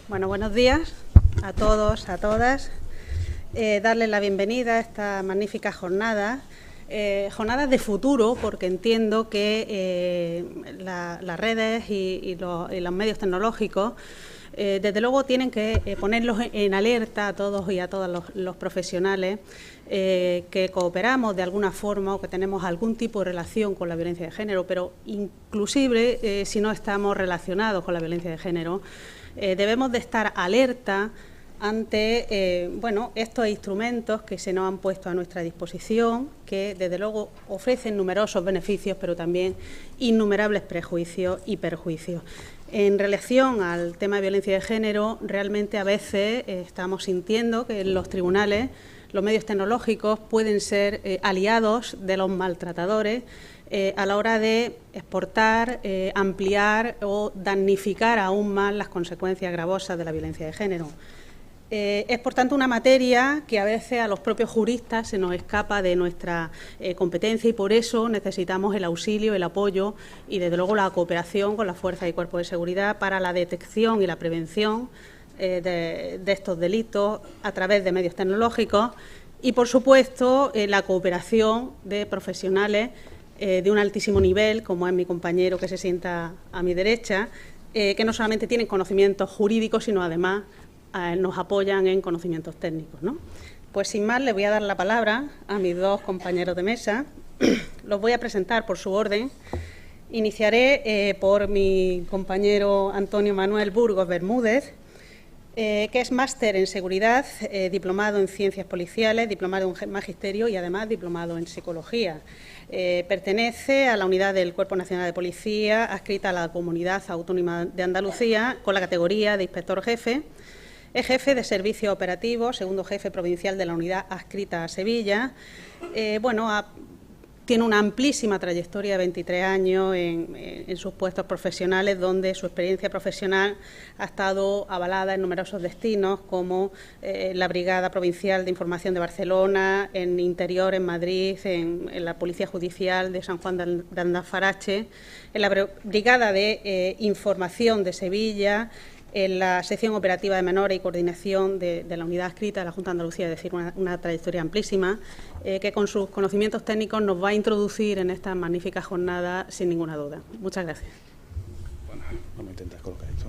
Bueno, buenos días a todos, a todas. Darles la bienvenida a esta magnífica jornada. Jornadas de futuro, porque entiendo que las redes y los medios tecnológicos desde luego tienen que ponerlos en alerta a todos y a todas los profesionales que cooperamos de alguna forma o que tenemos algún tipo de relación con la violencia de género, pero inclusive si no estamos relacionados con la violencia de género, debemos de estar alerta ante estos instrumentos que se nos han puesto a nuestra disposición, que desde luego ofrecen numerosos beneficios, pero también innumerables prejuicios y perjuicios. En relación al tema de violencia de género, realmente a veces estamos sintiendo que en los tribunales los medios tecnológicos pueden ser aliados de los maltratadores a la hora de exportar, ampliar o damnificar aún más las consecuencias gravosas de la violencia de género. Es, por tanto, una materia que a veces a los propios juristas se nos escapa de nuestra competencia y por eso necesitamos el auxilio, el apoyo y, desde luego, la cooperación con las fuerzas y cuerpos de seguridad para la detección y la prevención de estos delitos a través de medios tecnológicos y, por supuesto, la cooperación de profesionales de un altísimo nivel, como es mi compañero que se sienta a mi derecha, que no solamente tienen conocimientos jurídicos, sino además nos apoyan en conocimientos técnicos, ¿no? Pues sin más, le voy a dar la palabra a mis dos compañeros de mesa. Los voy a presentar por su orden. Iniciaré por mi compañero Antonio Manuel Burgos Bermúdez, que es máster en seguridad, diplomado en ciencias policiales, diplomado en magisterio y además diplomado en psicología. Pertenece a la unidad del Cuerpo Nacional de Policía, adscrita a la Comunidad Autónoma de Andalucía, con la categoría de inspector jefe. Es jefe de servicio operativo, segundo jefe provincial de la unidad adscrita a Sevilla. Tiene una amplísima trayectoria de 23 años en sus puestos profesionales, donde su experiencia profesional ha estado avalada en numerosos destinos, como la Brigada Provincial de Información de Barcelona, en Interior, en Madrid, en la Policía Judicial de San Juan de Andafarache, en la Brigada de Información de Sevilla, en la sección operativa de menores y coordinación de la unidad adscrita de la Junta de Andalucía, es decir, una trayectoria amplísima, que con sus conocimientos técnicos nos va a introducir en esta magnífica jornada sin ninguna duda. Muchas gracias. Bueno, vamos a intentar colocar esto.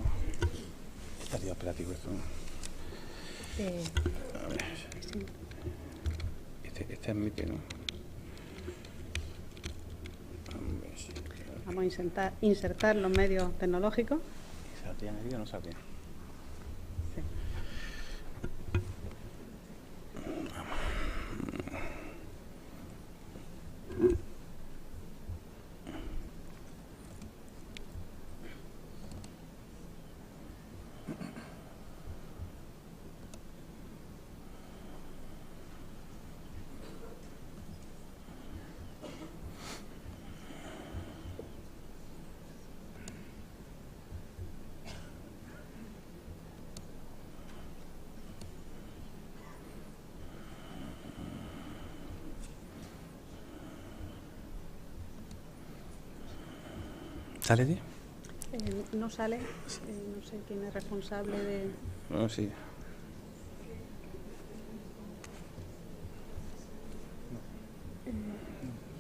Estaría operativo esto. A ver. Este es mi pelo. Vamos a insertar los medios tecnológicos. ¿Saltían herido o no saltían? Sí. ¿Sale, tío? No sale, no sé quién es responsable de... No, sí.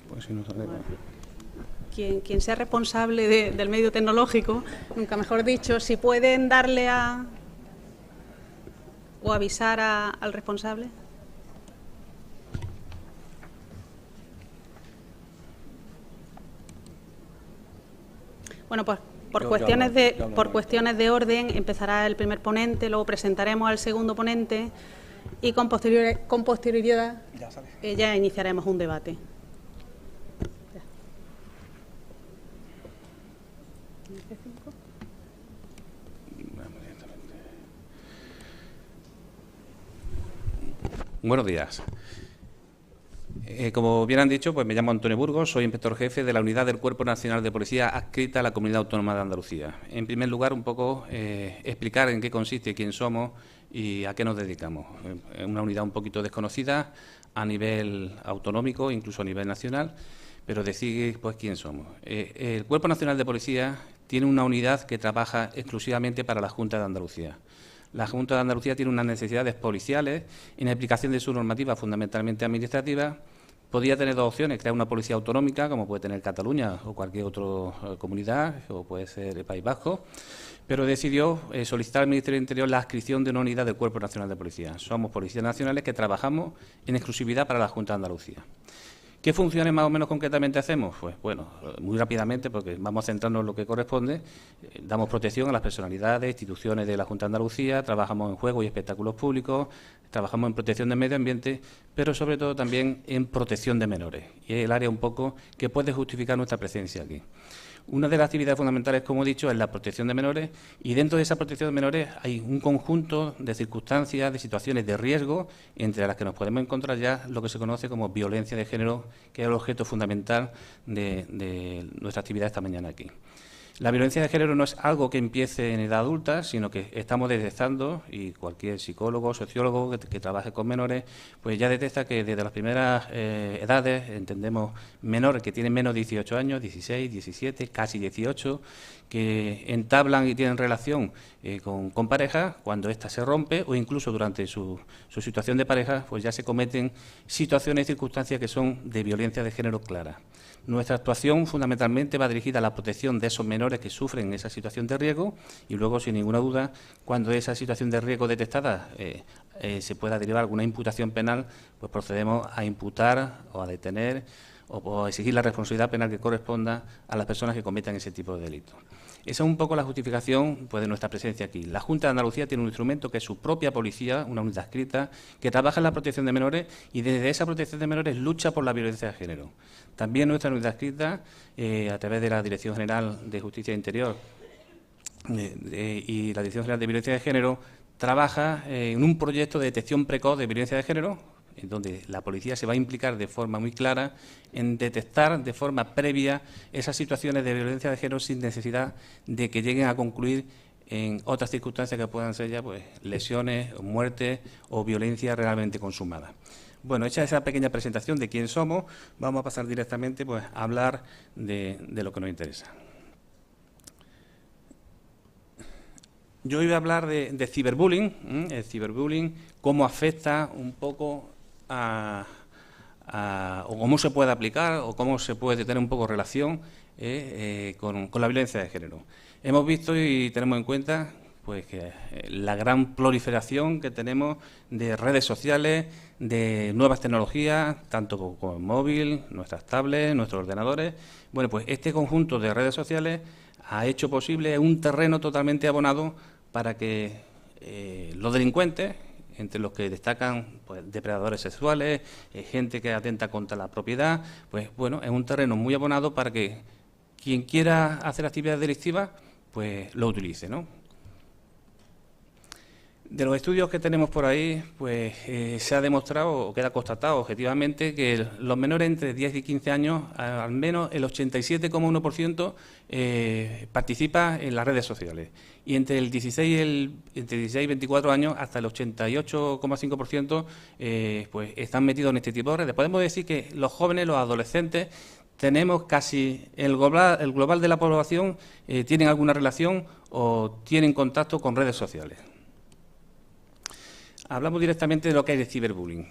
Pues si no sale... Bueno. Quien sea responsable del medio tecnológico, nunca mejor dicho, si pueden darle o avisar al responsable. Bueno, pues por cuestiones de orden empezará el primer ponente, luego presentaremos al segundo ponente y con posterioridad ya iniciaremos un debate. Buenos días. Como bien han dicho, pues me llamo Antonio Burgos, soy inspector jefe de la unidad del Cuerpo Nacional de Policía adscrita a la Comunidad Autónoma de Andalucía. En primer lugar, un poco explicar en qué consiste, quién somos y a qué nos dedicamos. Una unidad un poquito desconocida a nivel autonómico, incluso a nivel nacional, pero decir pues quién somos. El Cuerpo Nacional de Policía tiene una unidad que trabaja exclusivamente para la Junta de Andalucía. La Junta de Andalucía tiene unas necesidades policiales en aplicación de su normativa fundamentalmente administrativa. Podría tener dos opciones: crear una policía autonómica, como puede tener Cataluña o cualquier otra comunidad, o puede ser el País Vasco, pero decidió solicitar al Ministerio del Interior la adscripción de una unidad del Cuerpo Nacional de Policía. Somos policías nacionales que trabajamos en exclusividad para la Junta de Andalucía. ¿Qué funciones más o menos concretamente hacemos? Pues bueno, muy rápidamente, porque vamos a centrarnos en lo que corresponde. Damos protección a las personalidades, instituciones de la Junta de Andalucía, trabajamos en juegos y espectáculos públicos, trabajamos en protección del medio ambiente, pero sobre todo también en protección de menores. Y es el área un poco que puede justificar nuestra presencia aquí. Una de las actividades fundamentales, como he dicho, es la protección de menores, y dentro de esa protección de menores hay un conjunto de circunstancias, de situaciones de riesgo, entre las que nos podemos encontrar ya lo que se conoce como violencia de género, que es el objeto fundamental de nuestra actividad esta mañana aquí. La violencia de género no es algo que empiece en edad adulta, sino que estamos detectando, y cualquier psicólogo o sociólogo que trabaje con menores, pues ya detecta que desde las primeras edades, entendemos menores que tienen menos de 18 años, 16, 17, casi 18, que entablan y tienen relación con pareja, cuando ésta se rompe o incluso durante su situación de pareja, pues ya se cometen situaciones y circunstancias que son de violencia de género clara. Nuestra actuación fundamentalmente va dirigida a la protección de esos menores que sufren esa situación de riesgo, y luego, sin ninguna duda, cuando esa situación de riesgo detectada se pueda derivar alguna imputación penal, pues procedemos a imputar o a detener o a exigir la responsabilidad penal que corresponda a las personas que cometan ese tipo de delitos. Esa es un poco la justificación, pues, de nuestra presencia aquí. La Junta de Andalucía tiene un instrumento que es su propia policía, una unidad adscrita, que trabaja en la protección de menores, y desde esa protección de menores lucha por la violencia de género. También nuestra unidad adscrita, a través de la Dirección General de Justicia e Interior y la Dirección General de Violencia de Género, trabaja en un proyecto de detección precoz de violencia de género, en donde la policía se va a implicar de forma muy clara en detectar de forma previa esas situaciones de violencia de género sin necesidad de que lleguen a concluir en otras circunstancias que puedan ser ya, pues, lesiones, muertes o violencia realmente consumada. Bueno, hecha esa pequeña presentación de quién somos, vamos a pasar directamente, pues, a hablar de lo que nos interesa. Yo iba a hablar de ciberbullying, el ciberbullying, cómo afecta un poco o cómo se puede aplicar o cómo se puede tener un poco relación con la violencia de género. Hemos visto y tenemos en cuenta, pues, que la gran proliferación que tenemos de redes sociales, de nuevas tecnologías, tanto con el móvil, nuestras tablets, nuestros ordenadores. Bueno, pues este conjunto de redes sociales ha hecho posible un terreno totalmente abonado para que los delincuentes, entre los que destacan, pues, depredadores sexuales, gente que atenta contra la propiedad, pues bueno, es un terreno muy abonado para que quien quiera hacer actividades delictivas, pues lo utilice, ¿no? De los estudios que tenemos por ahí, pues se ha demostrado o queda constatado objetivamente que los menores entre 10 y 15 años, al menos el 87,1% participa en las redes sociales, y entre el 16 y 24 años hasta el 88,5% pues están metidos en este tipo de redes. Podemos decir que los jóvenes, los adolescentes, tenemos casi el global de la población tienen alguna relación o tienen contacto con redes sociales. Hablamos directamente de lo que es el ciberbullying.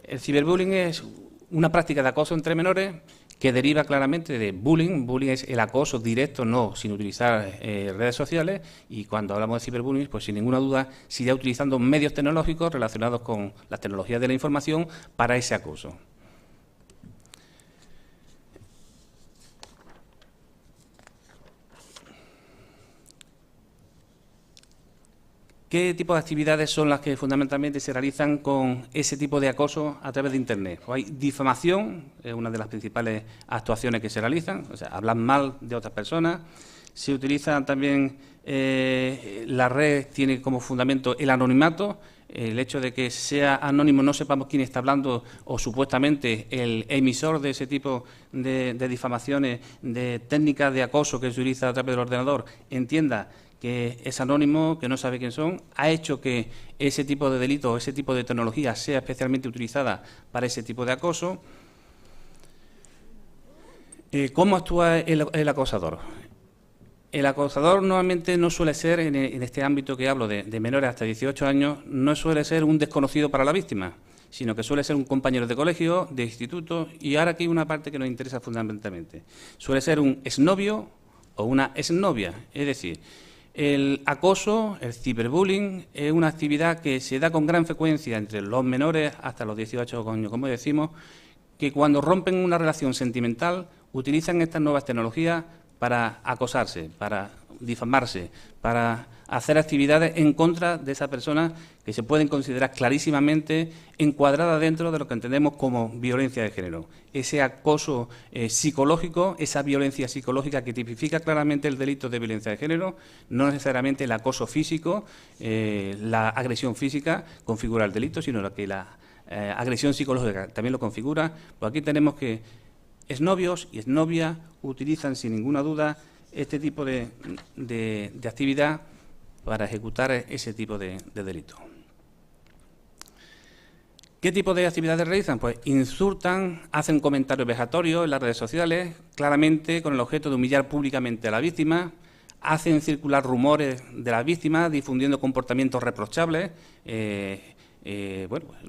El ciberbullying es una práctica de acoso entre menores que deriva claramente de bullying. Bullying es el acoso directo, no sin utilizar redes sociales, y cuando hablamos de ciberbullying, pues sin ninguna duda se irá utilizando medios tecnológicos relacionados con las tecnologías de la información para ese acoso. ¿Qué tipo de actividades son las que fundamentalmente se realizan con ese tipo de acoso a través de Internet? Pues hay difamación, es una de las principales actuaciones que se realizan, o sea, hablar mal de otras personas. Se utiliza también, la red tiene como fundamento el anonimato, el hecho de que sea anónimo, no sepamos quién está hablando, o supuestamente el emisor de ese tipo de difamaciones, de técnicas de acoso que se utiliza a través del ordenador, entienda que es anónimo, que no sabe quién son, ha hecho que ese tipo de delito, ese tipo de tecnología sea especialmente utilizada para ese tipo de acoso. ¿Cómo actúa el acosador? El acosador normalmente no suele ser, en este ámbito que hablo de menores hasta 18 años, no suele ser un desconocido para la víctima, sino que suele ser un compañero de colegio, de instituto, y ahora aquí hay una parte que nos interesa fundamentalmente. Suele ser un exnovio o una exnovia, es decir, el acoso, el ciberbullying, es una actividad que se da con gran frecuencia entre los menores hasta los 18 años, como decimos, que cuando rompen una relación sentimental utilizan estas nuevas tecnologías para acosarse, para difamarse, para hacer actividades en contra de esa persona que se pueden considerar clarísimamente encuadradas dentro de lo que entendemos como violencia de género. Ese acoso psicológico, esa violencia psicológica que tipifica claramente el delito de violencia de género, no necesariamente el acoso físico, la agresión física configura el delito, sino que la agresión psicológica también lo configura. Pues aquí tenemos que exnovios y exnovias utilizan sin ninguna duda este tipo de actividad para ejecutar ese tipo de delito. ¿Qué tipo de actividades realizan? Pues insultan, hacen comentarios vejatorios en las redes sociales, claramente con el objeto de humillar públicamente a la víctima, hacen circular rumores de la víctima, difundiendo comportamientos reprochables,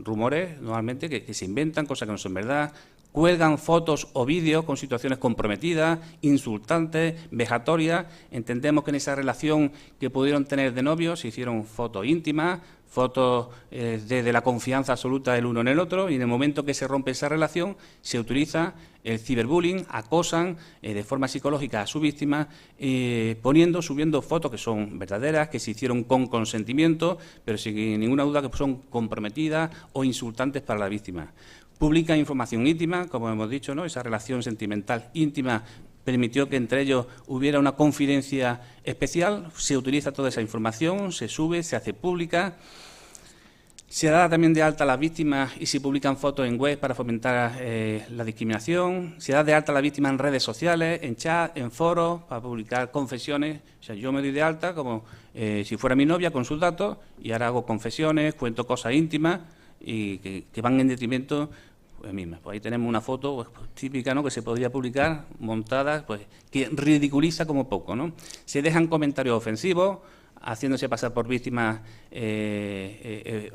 rumores normalmente que se inventan, cosas que no son verdad, cuelgan fotos o vídeos con situaciones comprometidas, insultantes, vejatorias. Entendemos que en esa relación que pudieron tener de novios se hicieron fotos íntimas, fotos de la confianza absoluta del uno en el otro, y en el momento que se rompe esa relación se utiliza el ciberbullying, acosan de forma psicológica a su víctima, subiendo fotos que son verdaderas, que se hicieron con consentimiento, pero sin ninguna duda que son comprometidas o insultantes para la víctima. Publican información íntima, como hemos dicho, ¿no? Esa relación sentimental íntima permitió que entre ellos hubiera una confidencia especial, se utiliza toda esa información, se sube, se hace pública, se da también de alta a las víctimas y se publican fotos en web para fomentar la discriminación, se da de alta a la víctima en redes sociales, en chat, en foros, para publicar confesiones. O sea, yo me doy de alta como si fuera mi novia con sus datos y ahora hago confesiones, cuento cosas íntimas y que van en detrimento mismas. Pues ahí tenemos una foto típica, ¿no?, que se podría publicar, montada, pues que ridiculiza como poco, ¿no? Se dejan comentarios ofensivos, haciéndose pasar por víctimas,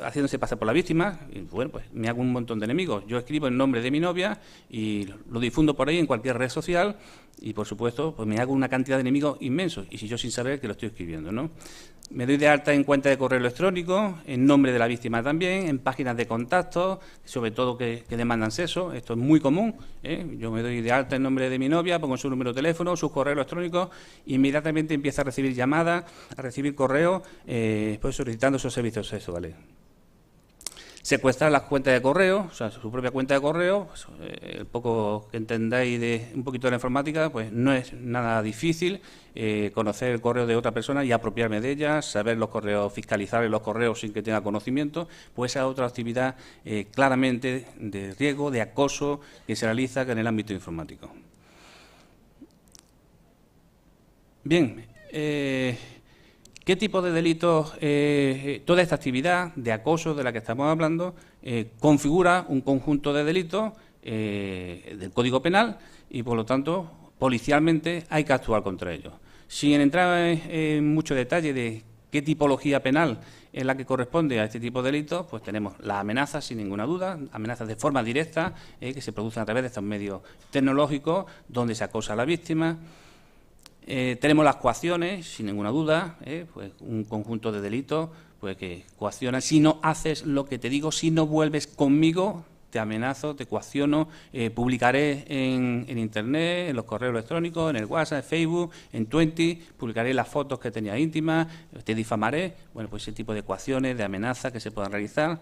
haciéndose pasar por la víctima, y bueno, pues me hago un montón de enemigos. Yo escribo en nombre de mi novia y lo difundo por ahí en cualquier red social y, por supuesto, pues me hago una cantidad de enemigos inmensos, y si yo sin saber que lo estoy escribiendo, ¿no? Me doy de alta en cuenta de correo electrónico, en nombre de la víctima también, en páginas de contacto, sobre todo que demandan sexo. Esto es muy común, ¿eh? Yo me doy de alta en nombre de mi novia, pongo su número de teléfono, su correo electrónico, e inmediatamente empieza a recibir llamadas, a recibir correos, pues solicitando esos servicios sexuales. Secuestrar las cuentas de correo, o sea, su propia cuenta de correo, pues, el poco que entendáis de un poquito de la informática, pues no es nada difícil conocer el correo de otra persona y apropiarme de ella, saber los correos, fiscalizar los correos sin que tenga conocimiento, pues esa es otra actividad claramente de riesgo, de acoso que se realiza en el ámbito informático. Bien, ¿qué tipo de delitos, toda esta actividad de acoso de la que estamos hablando, configura un conjunto de delitos del Código Penal y, por lo tanto, policialmente hay que actuar contra ellos? Sin entrar en mucho detalle de qué tipología penal es la que corresponde a este tipo de delitos, pues tenemos las amenazas, sin ninguna duda, amenazas de forma directa que se producen a través de estos medios tecnológicos donde se acosa a la víctima. Tenemos las coacciones, sin ninguna duda, pues un conjunto de delitos pues que coaccionan. Si no haces lo que te digo, si no vuelves conmigo, te amenazo, te coacciono, publicaré en Internet, en los correos electrónicos, en el WhatsApp, en Facebook, en Twenty, publicaré las fotos que tenía íntimas, te difamaré. Bueno, pues ese tipo de coacciones, de amenazas que se puedan realizar.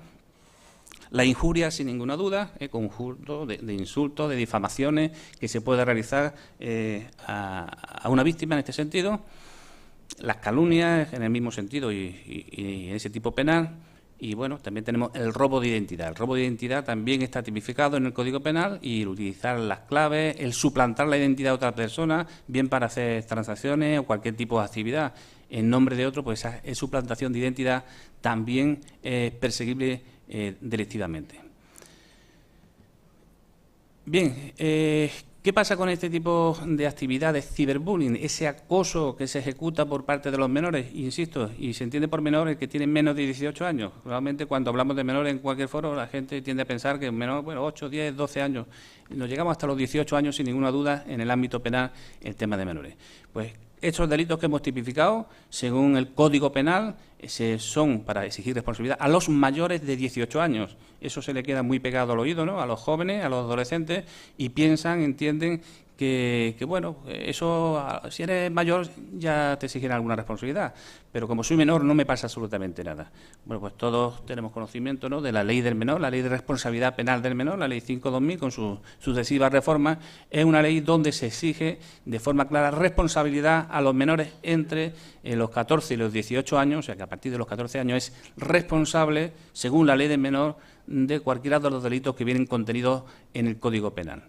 La injuria, sin ninguna duda, conjunto de insultos, de difamaciones que se puede realizar a una víctima en este sentido. Las calumnias en el mismo sentido y en ese tipo penal. Y bueno, también tenemos el robo de identidad. El robo de identidad también está tipificado en el Código Penal, y el utilizar las claves, el suplantar la identidad de otra persona, bien para hacer transacciones o cualquier tipo de actividad en nombre de otro, pues esa suplantación de identidad también es perseguible delictivamente. Bien, ¿qué ¿Qué pasa con este tipo de actividades ciberbullying? Ese acoso que se ejecuta por parte de los menores, insisto, y se entiende por menores que tienen menos de 18 años. Realmente cuando hablamos de menores en cualquier foro la gente tiende a pensar que un menor, bueno, 8, 10, 12 años. Nos llegamos hasta los 18 años sin ninguna duda en el ámbito penal el tema de menores. Pues estos delitos que hemos tipificado, según el Código Penal, son para exigir responsabilidad a los mayores de 18 años. Eso se le queda muy pegado al oído, ¿no?, a los jóvenes, a los adolescentes, y piensan, entienden que bueno, eso, si eres mayor ya te exigirán alguna responsabilidad, pero como soy menor no me pasa absolutamente nada. Bueno, pues todos tenemos conocimiento, ¿no?, de la ley del menor, la ley de responsabilidad penal del menor, la ley 5/2000, con sus sucesivas reformas. Es una ley donde se exige de forma clara responsabilidad a los menores entre los 14 y los 18 años, o sea que a partir de los 14 años es responsable, según la ley del menor, de cualquiera de los delitos que vienen contenidos en el Código Penal.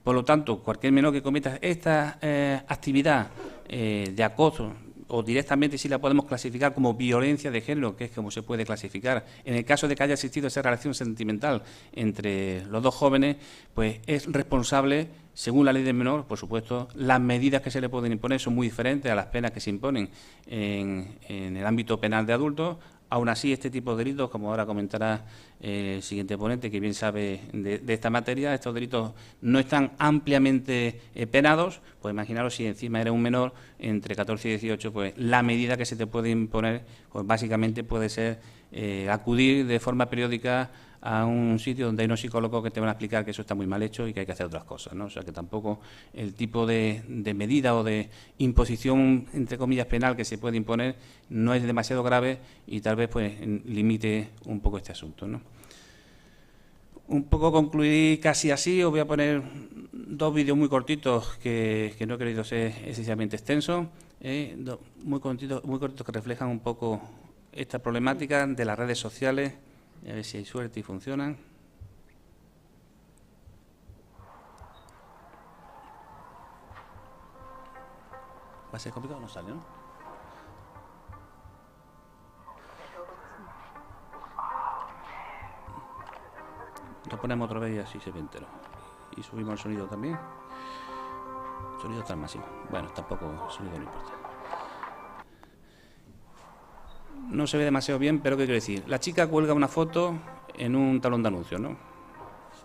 Por lo tanto, cualquier menor que cometa esta actividad de acoso, o directamente si la podemos clasificar como violencia de género, que es como se puede clasificar, en el caso de que haya existido esa relación sentimental entre los dos jóvenes, pues es responsable, según la ley del menor. Por supuesto, las medidas que se le pueden imponer son muy diferentes a las penas que se imponen en el ámbito penal de adultos. Aún así, este tipo de delitos, como ahora comentará el siguiente ponente, que bien sabe de esta materia, estos delitos no están ampliamente penados. Pues imaginaros si encima eres un menor entre 14 y 18, pues la medida que se te puede imponer, pues básicamente puede ser acudir de forma periódica a un sitio donde hay unos psicólogos que te van a explicar que eso está muy mal hecho y que hay que hacer otras cosas, ¿no? O sea que tampoco el tipo de medida o de imposición, entre comillas, penal que se puede imponer no es demasiado grave y tal vez pues limite un poco este asunto, ¿no? Un poco concluir casi así. Os voy a poner dos vídeos muy cortitos que no he querido ser excesivamente extensos, muy cortitos que reflejan un poco esta problemática de las redes sociales. A ver si hay suerte y funcionan. ¿Va a ser complicado? No sale, ¿no? Lo ponemos otra vez y así se ve entero. Y subimos el sonido también. El sonido está al máximo. Bueno, tampoco el sonido no importa. No se ve demasiado bien, pero ¿qué quiero decir? La chica cuelga una foto en un talón de anuncios, ¿no?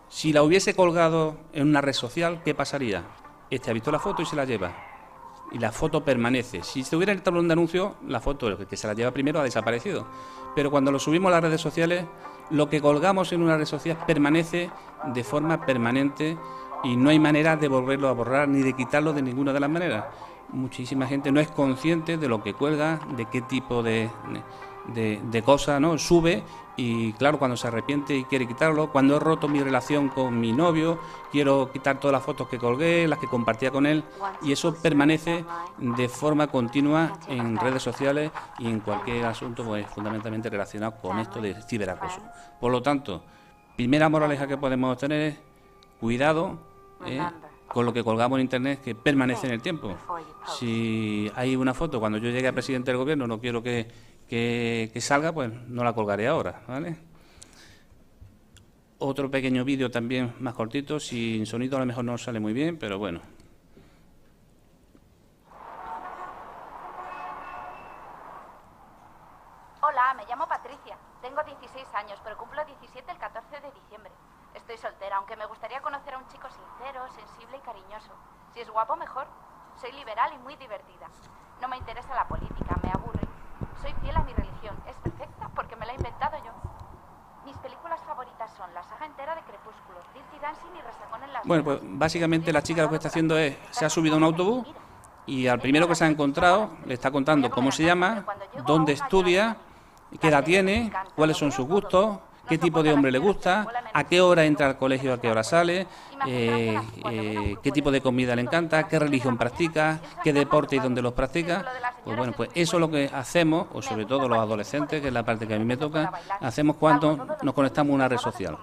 Si la hubiese colgado en una red social, ¿qué pasaría? Este ha visto la foto y se la lleva. Y la foto permanece. Si estuviera en el talón de anuncios, la foto, el que se la lleva primero, ha desaparecido. Pero cuando lo subimos a las redes sociales, lo que colgamos en una red social permanece de forma permanente y no hay manera de volverlo a borrar ni de quitarlo de ninguna de las maneras. Muchísima gente no es consciente de lo que cuelga, de qué tipo de cosas, ¿no?, sube, y claro, cuando se arrepiente y quiere quitarlo, cuando he roto mi relación con mi novio, quiero quitar todas las fotos que colgué, las que compartía con él, y eso permanece de forma continua en redes sociales y en cualquier asunto, pues fundamentalmente relacionado con esto de ciberacoso. Por lo tanto, primera moraleja que podemos tener es cuidado con lo que colgamos en Internet, que permanece en el tiempo. Si hay una foto, cuando yo llegue a presidente del Gobierno, no quiero que salga, pues no la colgaré ahora, ¿vale? Otro pequeño vídeo también más cortito, sin sonido a lo mejor no sale muy bien, pero bueno. Hola, me llamo Patricia. Tengo 16 años, pero cumplo 17 el 14 de diciembre. Estoy soltera, aunque me gustaría conocer a un chico sincero, sensible y cariñoso. Si es guapo, mejor. Soy liberal y muy divertida. No me interesa la política, me aburre. Soy fiel a mi religión. Es perfecta porque me la he inventado yo. Mis películas favoritas son la saga entera de Crepúsculo, Dirty Dancing y Resacón en las... Bueno, pues básicamente la chica lo que está haciendo es, se ha subido a un autobús y al primero que se ha encontrado le está contando cómo se llama, dónde estudia, qué edad tiene, cuáles son sus gustos, qué tipo de hombre le gusta, a qué hora entra al colegio, a qué hora sale, qué tipo de comida le encanta, qué religión practica, qué deporte y dónde los practica. Pues bueno, pues eso es lo que hacemos, o sobre todo los adolescentes, que es la parte que a mí me toca, hacemos cuando nos conectamos a una red social.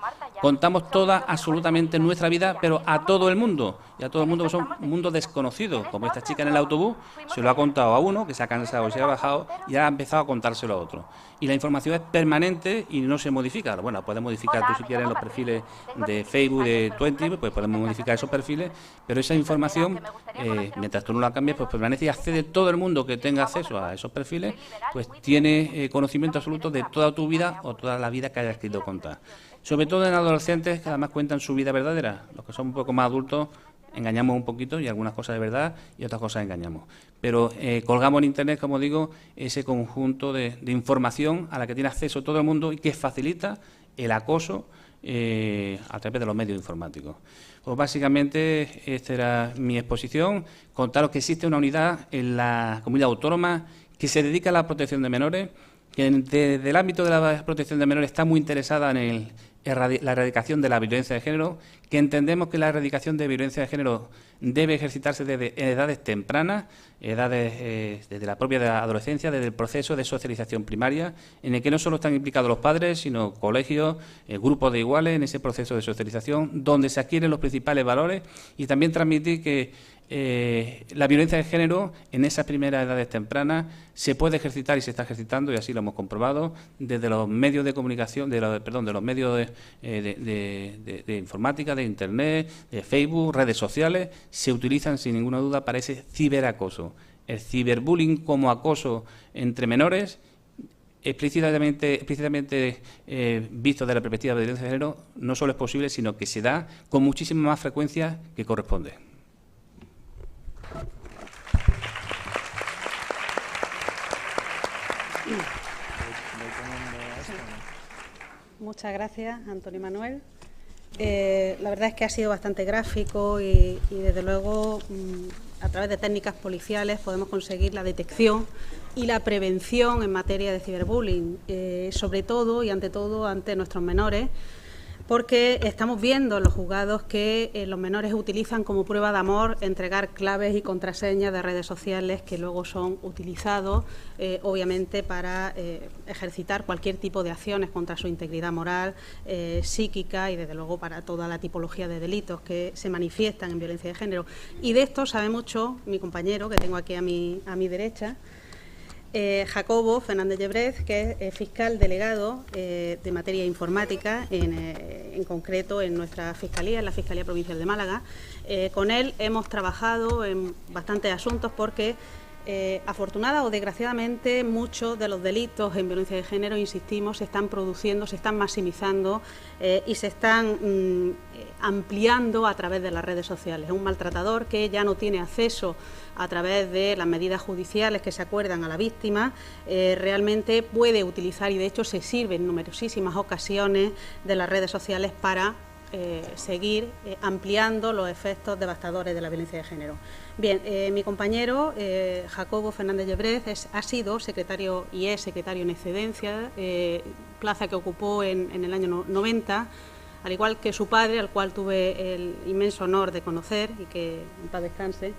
contamos toda absolutamente nuestra vida, pero a todo el mundo, y a todo el mundo que son un mundo desconocido, como esta chica en el autobús, se lo ha contado a uno, que se ha cansado, se ha bajado, y ha empezado a contárselo a otro. Y la información es permanente y no se modifica. Bueno, puedes modificar tú si quieres los perfiles de Facebook, de Twenty, pues podemos modificar esos perfiles, pero esa información, mientras tú no la cambies, pues permanece y accede todo el mundo que tenga acceso a esos perfiles, pues tiene conocimiento absoluto de toda tu vida o toda la vida que hayas querido contar. Sobre todo en adolescentes que además cuentan su vida verdadera. Los que son un poco más adultos engañamos un poquito y algunas cosas de verdad y otras cosas engañamos. Pero colgamos en Internet, como digo, ese conjunto de información a la que tiene acceso todo el mundo y que facilita el acoso a través de los medios informáticos. Pues básicamente esta era mi exposición, contaros que existe una unidad en la comunidad autónoma que se dedica a la protección de menores, que desde el ámbito de la protección de menores está muy interesada en la erradicación de la violencia de género, que entendemos que la erradicación de violencia de género debe ejercitarse desde edades tempranas, desde la propia adolescencia, desde el proceso de socialización primaria, en el que no solo están implicados los padres, sino colegios, grupos de iguales en ese proceso de socialización, donde se adquieren los principales valores, y también transmitir que la violencia de género en esas primeras edades tempranas se puede ejercitar y se está ejercitando, y así lo hemos comprobado, desde los medios de comunicación, de los medios de informática, de Internet, de Facebook, redes sociales, se utilizan sin ninguna duda para ese ciberacoso. El ciberbullying como acoso entre menores, explícitamente visto desde la perspectiva de violencia de género, no solo es posible, sino que se da con muchísima más frecuencia que corresponde. Muchas gracias, Antonio Manuel. La verdad es que ha sido bastante gráfico y desde luego, a través de técnicas policiales podemos conseguir la detección y la prevención en materia de ciberbullying, sobre todo y ante todo ante nuestros menores, porque estamos viendo en los juzgados que los menores utilizan como prueba de amor entregar claves y contraseñas de redes sociales que luego son utilizados, obviamente, para ejercitar cualquier tipo de acciones contra su integridad moral, psíquica y, desde luego, para toda la tipología de delitos que se manifiestan en violencia de género. Y de esto sabe mucho mi compañero, que tengo aquí a mi derecha, Jacobo Fernández Llebrez, que es fiscal delegado de materia informática, en concreto en nuestra Fiscalía, en la Fiscalía Provincial de Málaga. Con él hemos trabajado en bastantes asuntos porque, afortunada o desgraciadamente, muchos de los delitos en violencia de género, insistimos, se están produciendo, se están maximizando y se están ampliando a través de las redes sociales. Es un maltratador que ya no tiene acceso a través de las medidas judiciales que se acuerdan a la víctima, realmente puede utilizar, y de hecho se sirve en numerosísimas ocasiones, de las redes sociales para seguir ampliando los efectos devastadores de la violencia de género. Bien, mi compañero Jacobo Fernández Llebrez ha sido secretario y es secretario en excedencia, plaza que ocupó en el año 90, al igual que su padre, al cual tuve el inmenso honor de conocer y que en paz descanse.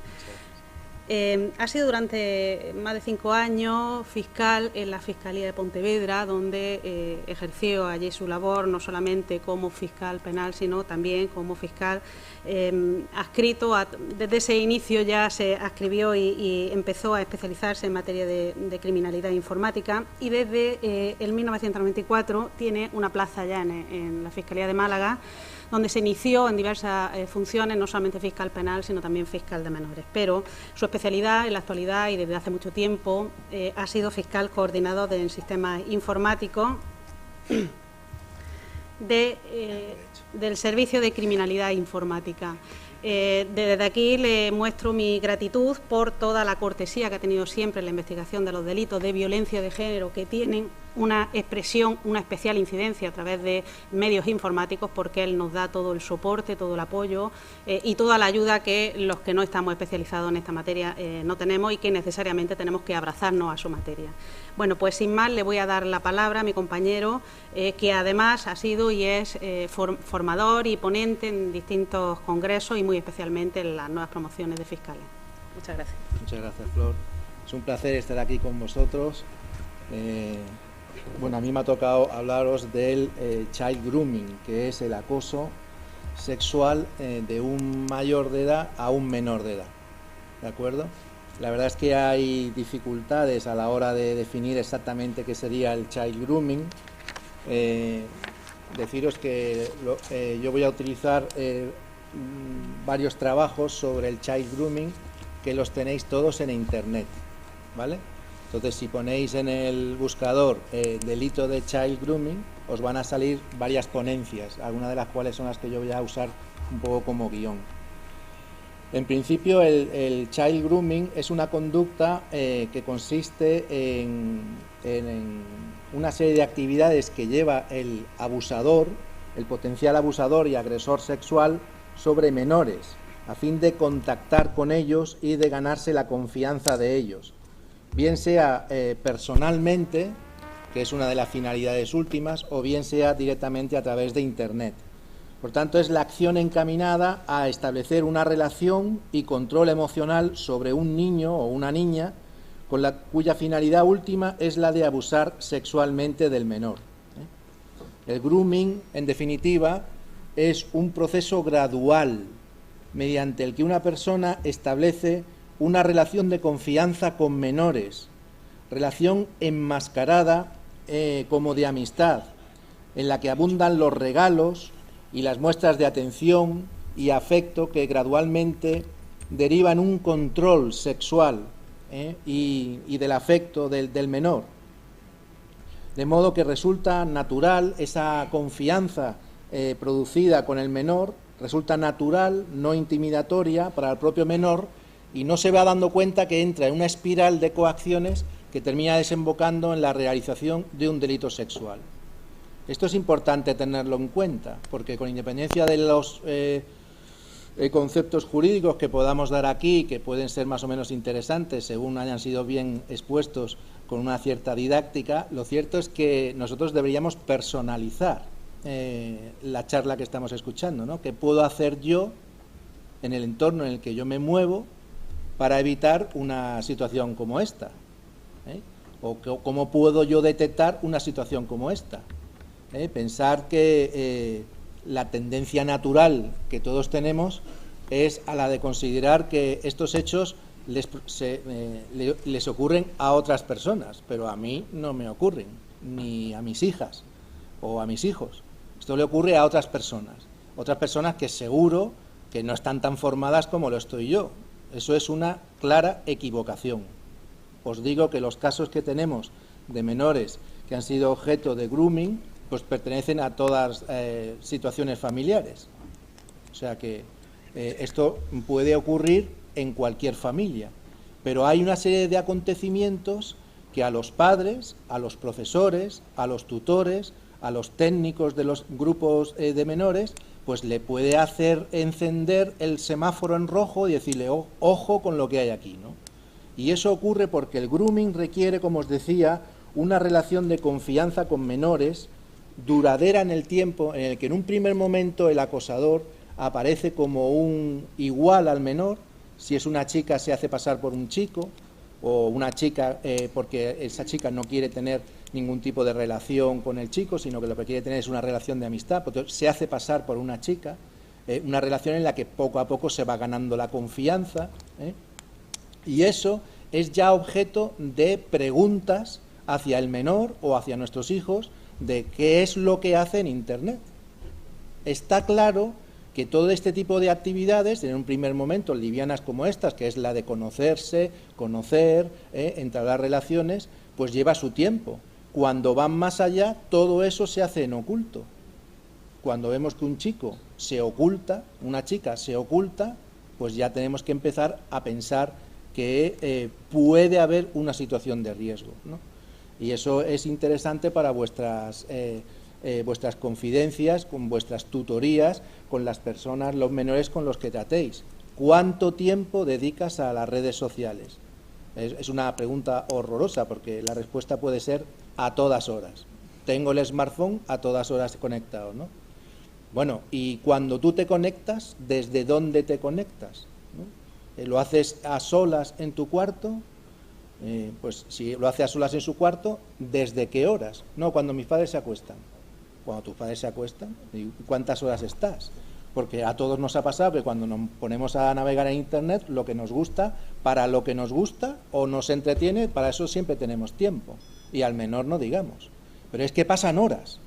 Ha sido durante más de 5 años fiscal en la Fiscalía de Pontevedra, donde ejerció allí su labor no solamente como fiscal penal, sino también como fiscal adscrito. Desde ese inicio ya se adscribió y empezó a especializarse en materia de criminalidad informática, y desde el 1994 tiene una plaza ya en la Fiscalía de Málaga, donde se inició en diversas funciones, no solamente fiscal penal, sino también fiscal de menores. Pero su especialidad en la actualidad y desde hace mucho tiempo ha sido fiscal coordinador del sistema informático del Servicio de Criminalidad Informática. Desde aquí le muestro mi gratitud por toda la cortesía que ha tenido siempre en la investigación de los delitos de violencia de género, que tienen una expresión, una especial incidencia a través de medios informáticos, porque él nos da todo el soporte, todo el apoyo y toda la ayuda que los que no estamos especializados en esta materia no tenemos, y que necesariamente tenemos que abrazarnos a su materia. Bueno, pues sin más le voy a dar la palabra a mi compañero, que además ha sido y es formador y ponente en distintos congresos y muy especialmente en las nuevas promociones de fiscales. Muchas gracias. Muchas gracias, Flor. Es un placer estar aquí con vosotros. Bueno, a mí me ha tocado hablaros del child grooming, que es el acoso sexual de un mayor de edad a un menor de edad, ¿de acuerdo? La verdad es que hay dificultades a la hora de definir exactamente qué sería el child grooming. Deciros que yo voy a utilizar varios trabajos sobre el child grooming, que los tenéis todos en internet, ¿vale? Entonces, si ponéis en el buscador delito de child grooming, os van a salir varias ponencias, algunas de las cuales son las que yo voy a usar un poco como guión. En principio, el child grooming es una conducta que consiste en una serie de actividades que lleva el abusador, el potencial abusador y agresor sexual, sobre menores, a fin de contactar con ellos y de ganarse la confianza de ellos, bien sea personalmente, que es una de las finalidades últimas, o bien sea directamente a través de Internet. Por tanto, es la acción encaminada a establecer una relación y control emocional sobre un niño o una niña, cuya finalidad última es la de abusar sexualmente del menor. El grooming, en definitiva, es un proceso gradual mediante el que una persona establece una relación de confianza con menores, relación enmascarada como de amistad, en la que abundan los regalos y las muestras de atención y afecto que gradualmente derivan un control sexual y del afecto del menor. De modo que resulta natural esa confianza producida con el menor, resulta natural, no intimidatoria para el propio menor, y no se va dando cuenta que entra en una espiral de coacciones que termina desembocando en la realización de un delito sexual. Esto es importante tenerlo en cuenta, porque con independencia de los conceptos jurídicos que podamos dar aquí, que pueden ser más o menos interesantes según hayan sido bien expuestos con una cierta didáctica, lo cierto es que nosotros deberíamos personalizar la charla que estamos escuchando, ¿no? ¿Qué puedo hacer yo en el entorno en el que yo me muevo para evitar una situación como esta? ¿O cómo puedo yo detectar una situación como esta? Pensar que la tendencia natural que todos tenemos es a la de considerar que estos hechos les ocurren a otras personas, pero a mí no me ocurren, ni a mis hijas o a mis hijos. Esto le ocurre a otras personas que seguro que no están tan formadas como lo estoy yo. Eso es una clara equivocación. Os digo que los casos que tenemos de menores que han sido objeto de grooming, pues pertenecen a todas situaciones familiares. O sea que esto puede ocurrir en cualquier familia, pero hay una serie de acontecimientos que a los padres, a los profesores, a los tutores, a los técnicos de los grupos de menores, pues le puede hacer encender el semáforo en rojo y decirle, ojo con lo que hay aquí, ¿no? Y eso ocurre porque el grooming requiere, como os decía, una relación de confianza con menores duradera en el tiempo, en el que en un primer momento el acosador aparece como un igual al menor. Si es una chica, se hace pasar por un chico, o una chica porque esa chica no quiere tener ningún tipo de relación con el chico, sino que lo que quiere tener es una relación de amistad, porque se hace pasar por una chica, una relación en la que poco a poco se va ganando la confianza, y eso es ya objeto de preguntas hacia el menor o hacia nuestros hijos de qué es lo que hace en Internet. Está claro que todo este tipo de actividades, en un primer momento livianas como estas, que es la de conocerse, conocer, entablar relaciones, pues lleva su tiempo. Cuando van más allá, todo eso se hace en oculto. Cuando vemos que un chico se oculta, una chica se oculta, pues ya tenemos que empezar a pensar que puede haber una situación de riesgo, ¿no? Y eso es interesante para vuestras confidencias, con vuestras tutorías, con las personas, los menores con los que tratéis. ¿Cuánto tiempo dedicas a las redes sociales? Es una pregunta horrorosa, porque la respuesta puede ser a todas horas. Tengo el smartphone a todas horas conectado, ¿no? Bueno, y cuando tú te conectas, ¿desde dónde te conectas? ¿No? ¿Lo haces a solas en tu cuarto? Pues si lo hace a solas en su cuarto, ¿desde qué horas? No, cuando mis padres se acuestan. Cuando tus padres se acuestan, ¿cuántas horas estás? Porque a todos nos ha pasado que cuando nos ponemos a navegar en Internet, lo que nos gusta, para lo que nos gusta o nos entretiene, para eso siempre tenemos tiempo. Y al menor no digamos. Pero es que pasan horas.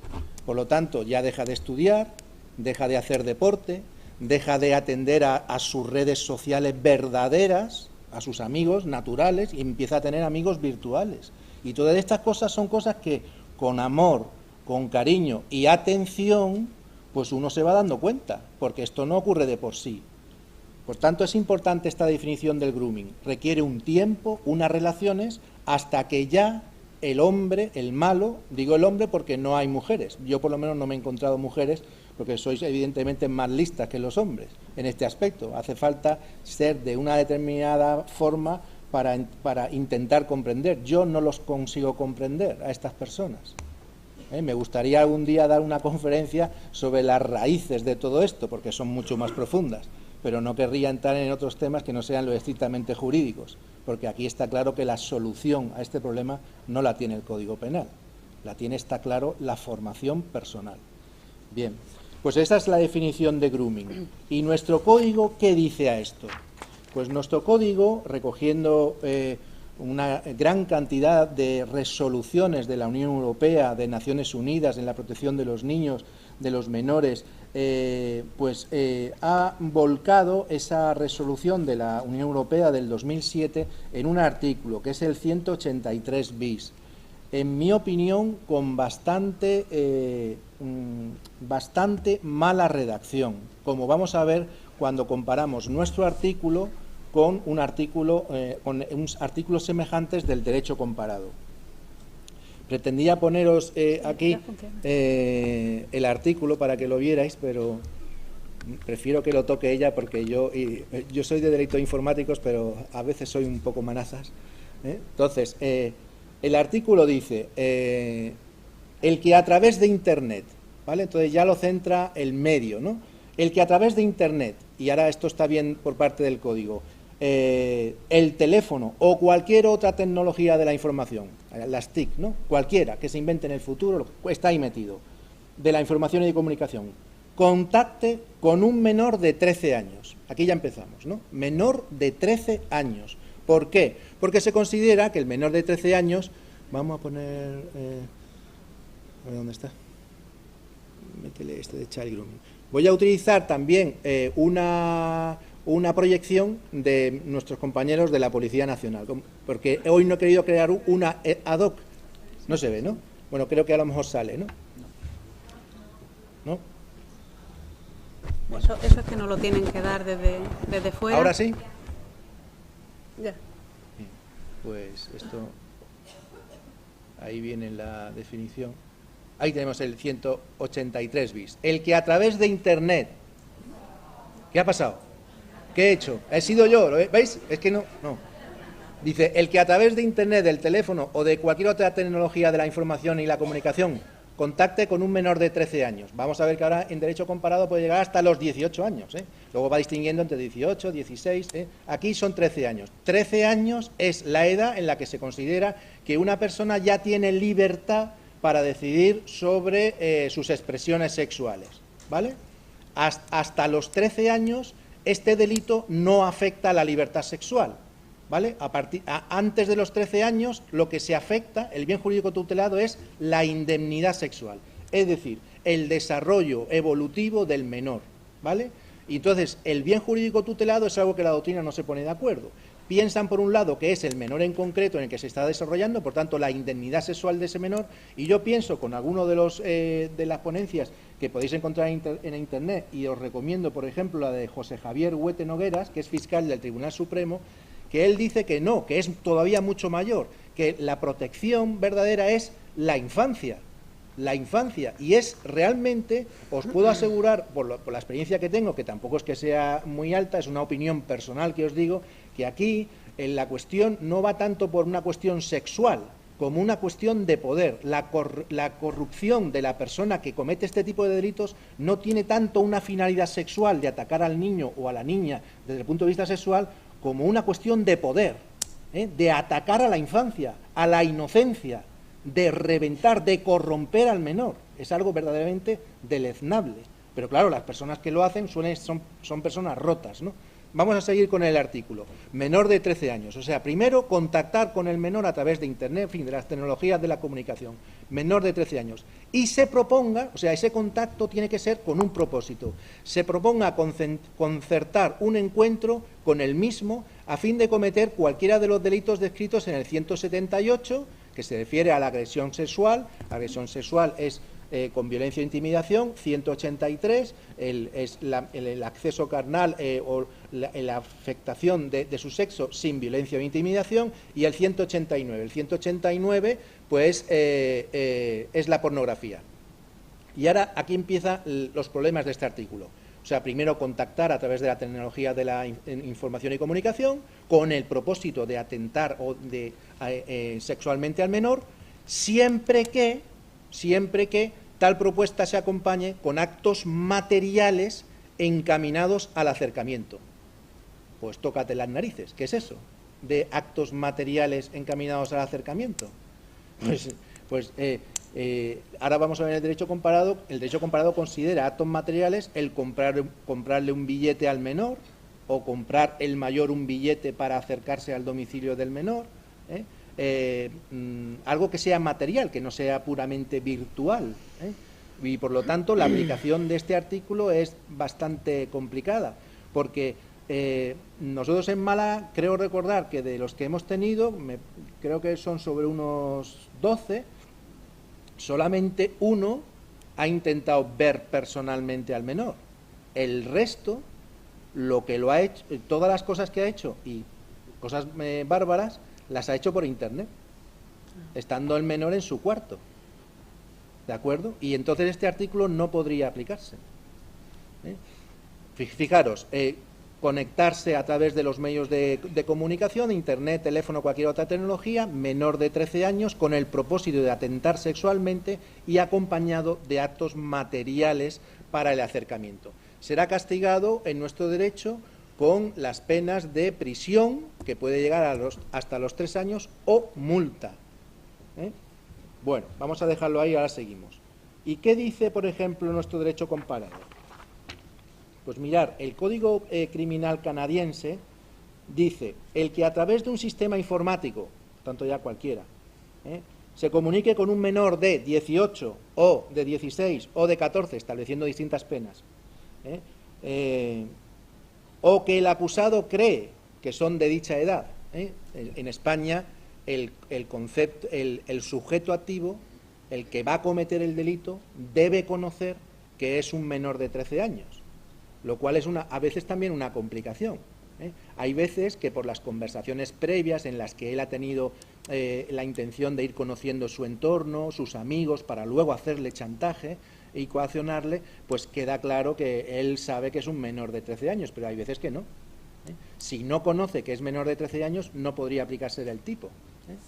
Por lo tanto, ya deja de estudiar, deja de hacer deporte, deja de atender a sus redes sociales verdaderas, a sus amigos naturales, y empieza a tener amigos virtuales. Y todas estas cosas son cosas que con amor, con cariño y atención, pues uno se va dando cuenta, porque esto no ocurre de por sí. Por tanto, es importante esta definición del grooming. Requiere un tiempo, unas relaciones, hasta que ya el hombre, el malo, digo el hombre porque no hay mujeres. Yo por lo menos no me he encontrado mujeres, porque sois evidentemente más listas que los hombres en este aspecto. Hace falta ser de una determinada forma para intentar comprender. Yo no los consigo comprender a estas personas. Me gustaría algún día dar una conferencia sobre las raíces de todo esto, porque son mucho más profundas, pero no querría entrar en otros temas que no sean lo estrictamente jurídicos, porque aquí está claro que la solución a este problema no la tiene el Código Penal, la tiene, está claro, la formación personal. Bien, pues esa es la definición de grooming. ¿Y nuestro código qué dice a esto? Pues nuestro código, recogiendo una gran cantidad de resoluciones de la Unión Europea, de Naciones Unidas en la protección de los niños, de los menores, ha volcado esa resolución de la Unión Europea del 2007 en un artículo que es el 183 bis. En mi opinión, con bastante mala redacción, como vamos a ver cuando comparamos nuestro artículo con un artículo, con unos artículos semejantes del derecho comparado. Pretendía poneros aquí el artículo para que lo vierais, pero prefiero que lo toque ella porque yo soy de delitos informáticos, pero a veces soy un poco manazas. Entonces, el artículo dice, el que a través de Internet, ¿vale? Entonces ya lo centra el medio, ¿no? El que a través de Internet, y ahora esto está bien por parte del código, el teléfono o cualquier otra tecnología de la información, las TIC, ¿no? Cualquiera que se invente en el futuro, está ahí metido, de la información y de comunicación, contacte con un menor de 13 años. Aquí ya empezamos, ¿no? Menor de 13 años. ¿Por qué? Porque se considera que el menor de 13 años, vamos a poner, a ver dónde está, métele este de child grooming. Voy a utilizar también una proyección de nuestros compañeros de la Policía Nacional, porque hoy no he querido crear una ad hoc. No se ve, ¿no? Bueno, creo que a lo mejor sale, ¿no? ¿No? Bueno. Eso es que nos lo tienen que dar desde fuera. ¿Ahora sí? Ya. Pues esto, ahí viene la definición. Ahí tenemos el 183 bis. El que a través de Internet, ¿qué ha pasado? ¿Qué he hecho? He sido yo, ¿veis? Es que no. Dice, el que a través de Internet, del teléfono o de cualquier otra tecnología de la información y la comunicación contacte con un menor de 13 años. Vamos a ver que ahora en derecho comparado puede llegar hasta los 18 años. Luego va distinguiendo entre 18, 16. Aquí son 13 años. 13 años es la edad en la que se considera que una persona ya tiene libertad para decidir sobre sus expresiones sexuales. ¿Vale? Hasta los 13 años este delito no afecta a la libertad sexual, ¿vale? Antes de los 13 años lo que se afecta, el bien jurídico tutelado, es la indemnidad sexual, es decir, el desarrollo evolutivo del menor, ¿vale? Y entonces el bien jurídico tutelado es algo que la doctrina no se pone de acuerdo. Piensan por un lado que es el menor en concreto en el que se está desarrollando, por tanto la indemnidad sexual de ese menor, y yo pienso con alguno de las ponencias que podéis encontrar en Internet, y os recomiendo, por ejemplo, la de José Javier Huete Nogueras, que es fiscal del Tribunal Supremo, que él dice que no, que es todavía mucho mayor, que la protección verdadera es la infancia, y es realmente, os puedo asegurar, por la experiencia que tengo, que tampoco es que sea muy alta, es una opinión personal que os digo, que aquí la cuestión no va tanto por una cuestión sexual, como una cuestión de poder. La corrupción de la persona que comete este tipo de delitos no tiene tanto una finalidad sexual de atacar al niño o a la niña desde el punto de vista sexual, como una cuestión de poder. de atacar a la infancia, a la inocencia, de reventar, de corromper al menor. Es algo verdaderamente deleznable. Pero claro, las personas que lo hacen son personas rotas, ¿no? Vamos a seguir con el artículo. Menor de 13 años. O sea, primero, contactar con el menor a través de Internet, en fin, de las tecnologías de la comunicación. Menor de 13 años. Y se proponga, o sea, ese contacto tiene que ser con un propósito. Se proponga concertar un encuentro con el mismo a fin de cometer cualquiera de los delitos descritos en el 178, que se refiere a la agresión sexual. Agresión sexual es con violencia e intimidación. 183 es el acceso carnal o la afectación de su sexo sin violencia o intimidación, y el 189. El 189 pues es la pornografía. Y ahora aquí empiezan los problemas de este artículo. O sea, primero contactar a través de la tecnología de la información y comunicación con el propósito de atentar o de sexualmente al menor, siempre que tal propuesta se acompañe con actos materiales encaminados al acercamiento. Pues tócate las narices. ¿Qué es eso de actos materiales encaminados al acercamiento? Ahora vamos a ver el derecho comparado. El derecho comparado considera actos materiales el comprarle un billete al menor, o comprar el mayor un billete para acercarse al domicilio del menor, algo que sea material, que no sea puramente virtual, y por lo tanto la aplicación de este artículo es bastante complicada, porque nosotros en Málaga, creo recordar que de los que hemos tenido, creo que son sobre unos 12, solamente uno ha intentado ver personalmente al menor. El resto, lo que lo ha hecho, todas las cosas que ha hecho y cosas bárbaras, las ha hecho por Internet, estando el menor en su cuarto. ¿De acuerdo? Y entonces este artículo no podría aplicarse. Fijaros, conectarse a través de los medios de comunicación, Internet, teléfono, cualquier otra tecnología, menor de 13 años, con el propósito de atentar sexualmente y acompañado de actos materiales para el acercamiento. Será castigado en nuestro derecho con las penas de prisión, que puede llegar hasta los 3 años, o multa. Bueno, vamos a dejarlo ahí, ahora seguimos. ¿Y qué dice, por ejemplo, nuestro derecho comparado? Pues mirar, el Código Criminal canadiense dice: el que a través de un sistema informático, tanto ya cualquiera, se comunique con un menor de 18 o de 16 o de 14, estableciendo distintas penas, o que el acusado cree que son de dicha edad. En España el concepto, el sujeto activo, el que va a cometer el delito, debe conocer que es un menor de 13 años, lo cual es a veces también una complicación. Hay veces que por las conversaciones previas en las que él ha tenido la intención de ir conociendo su entorno, sus amigos, para luego hacerle chantaje y coaccionarle, pues queda claro que él sabe que es un menor de 13 años, pero hay veces que no. Si no conoce que es menor de 13 años, no podría aplicarse el tipo,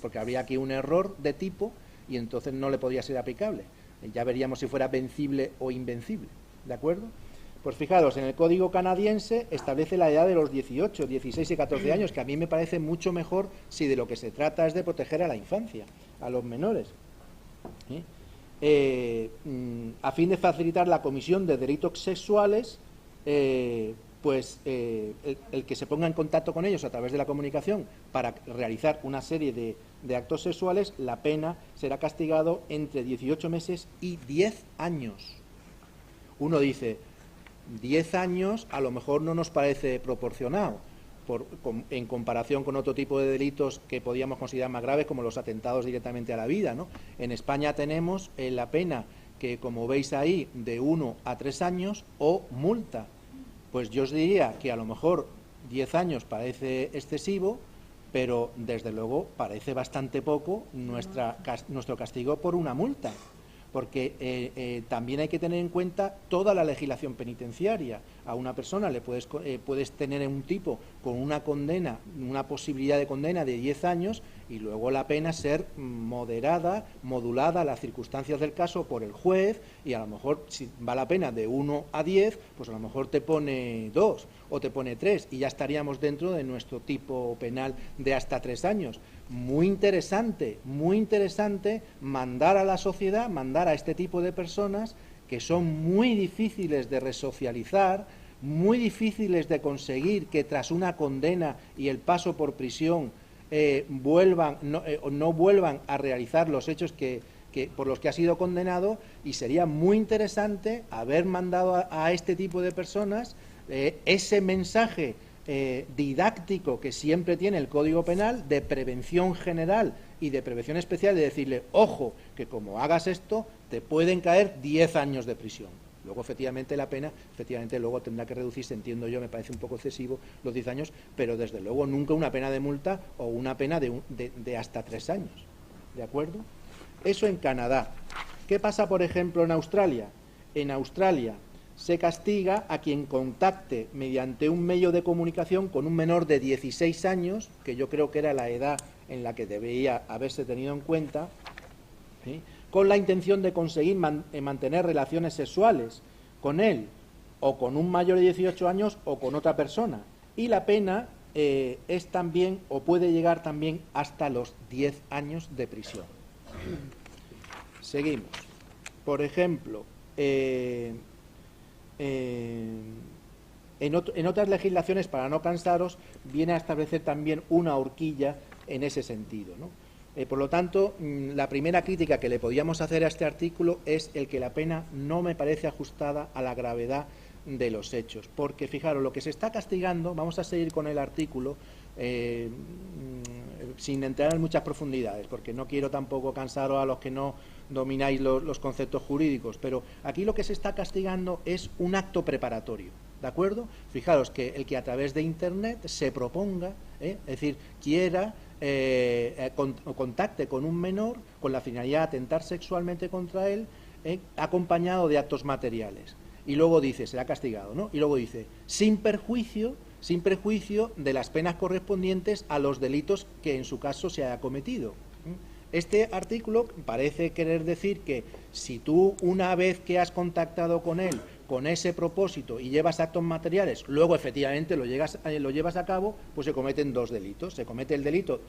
porque habría aquí un error de tipo y entonces no le podría ser aplicable. Ya veríamos si fuera vencible o invencible, ¿de acuerdo? Pues fijaros, en el Código canadiense establece la edad de los 18, 16 y 14 años, que a mí me parece mucho mejor si de lo que se trata es de proteger a la infancia, a los menores. A fin de facilitar la comisión de delitos sexuales, el que se ponga en contacto con ellos a través de la comunicación para realizar una serie de actos sexuales, la pena será castigado entre 18 meses y 10 años. Uno dice, 10 años a lo mejor no nos parece proporcionado en comparación con otro tipo de delitos que podíamos considerar más graves, como los atentados directamente a la vida, ¿no? En España tenemos la pena que, como veis ahí, de 1 a 3 años o multa. Pues yo os diría que a lo mejor 10 años parece excesivo, pero desde luego parece bastante poco nuestro castigo por una multa, porque también hay que tener en cuenta toda la legislación penitenciaria. A una persona le puedes tener un tipo con una condena, una posibilidad de condena de 10 años, y luego la pena ser moderada, modulada a las circunstancias del caso por el juez, y a lo mejor si va la pena de 1 a 10, pues a lo mejor te pone 2 o te pone 3 y ya estaríamos dentro de nuestro tipo penal de hasta 3 años. Muy interesante mandar a la sociedad, mandar a este tipo de personas que son muy difíciles de resocializar, muy difíciles de conseguir que tras una condena y el paso por prisión no vuelvan a realizar los hechos por los que ha sido condenado, y sería muy interesante haber mandado a este tipo de personas ese mensaje didáctico que siempre tiene el Código Penal de prevención general y de prevención especial, de decirle, ojo, que como hagas esto te pueden caer 10 años de prisión. Luego, efectivamente, la pena, luego tendrá que reducirse, entiendo yo, me parece un poco excesivo los 10 años, pero desde luego nunca una pena de multa o una pena de hasta 3 años. ¿De acuerdo? Eso en Canadá. ¿Qué pasa, por ejemplo, en Australia? En Australia se castiga a quien contacte mediante un medio de comunicación con un menor de 16 años, que yo creo que era la edad en la que debería haberse tenido en cuenta, ¿sí?, con la intención de conseguir mantener relaciones sexuales con él, o con un mayor de 18 años, o con otra persona. Y la pena es también, o puede llegar también, hasta los 10 años de prisión. Seguimos. Por ejemplo, en otras legislaciones, para no cansaros, viene a establecer también una horquilla en ese sentido, ¿no? Por lo tanto, la primera crítica que le podíamos hacer a este artículo es el que la pena no me parece ajustada a la gravedad de los hechos. Porque, fijaros, lo que se está castigando, vamos a seguir con el artículo, sin entrar en muchas profundidades, porque no quiero tampoco cansaros a los que no domináis los conceptos jurídicos, pero aquí lo que se está castigando es un acto preparatorio, ¿de acuerdo? Fijaros que el que a través de Internet se proponga, es decir, quiera contacte con un menor con la finalidad de atentar sexualmente contra él, acompañado de actos materiales. Y luego dice, será castigado, ¿no? Y luego dice, sin perjuicio de las penas correspondientes a los delitos que en su caso se haya cometido. Este artículo parece querer decir que si tú, una vez que has contactado con él con ese propósito y llevas actos materiales, luego efectivamente lo llevas a cabo, pues se cometen dos delitos. Se comete el delito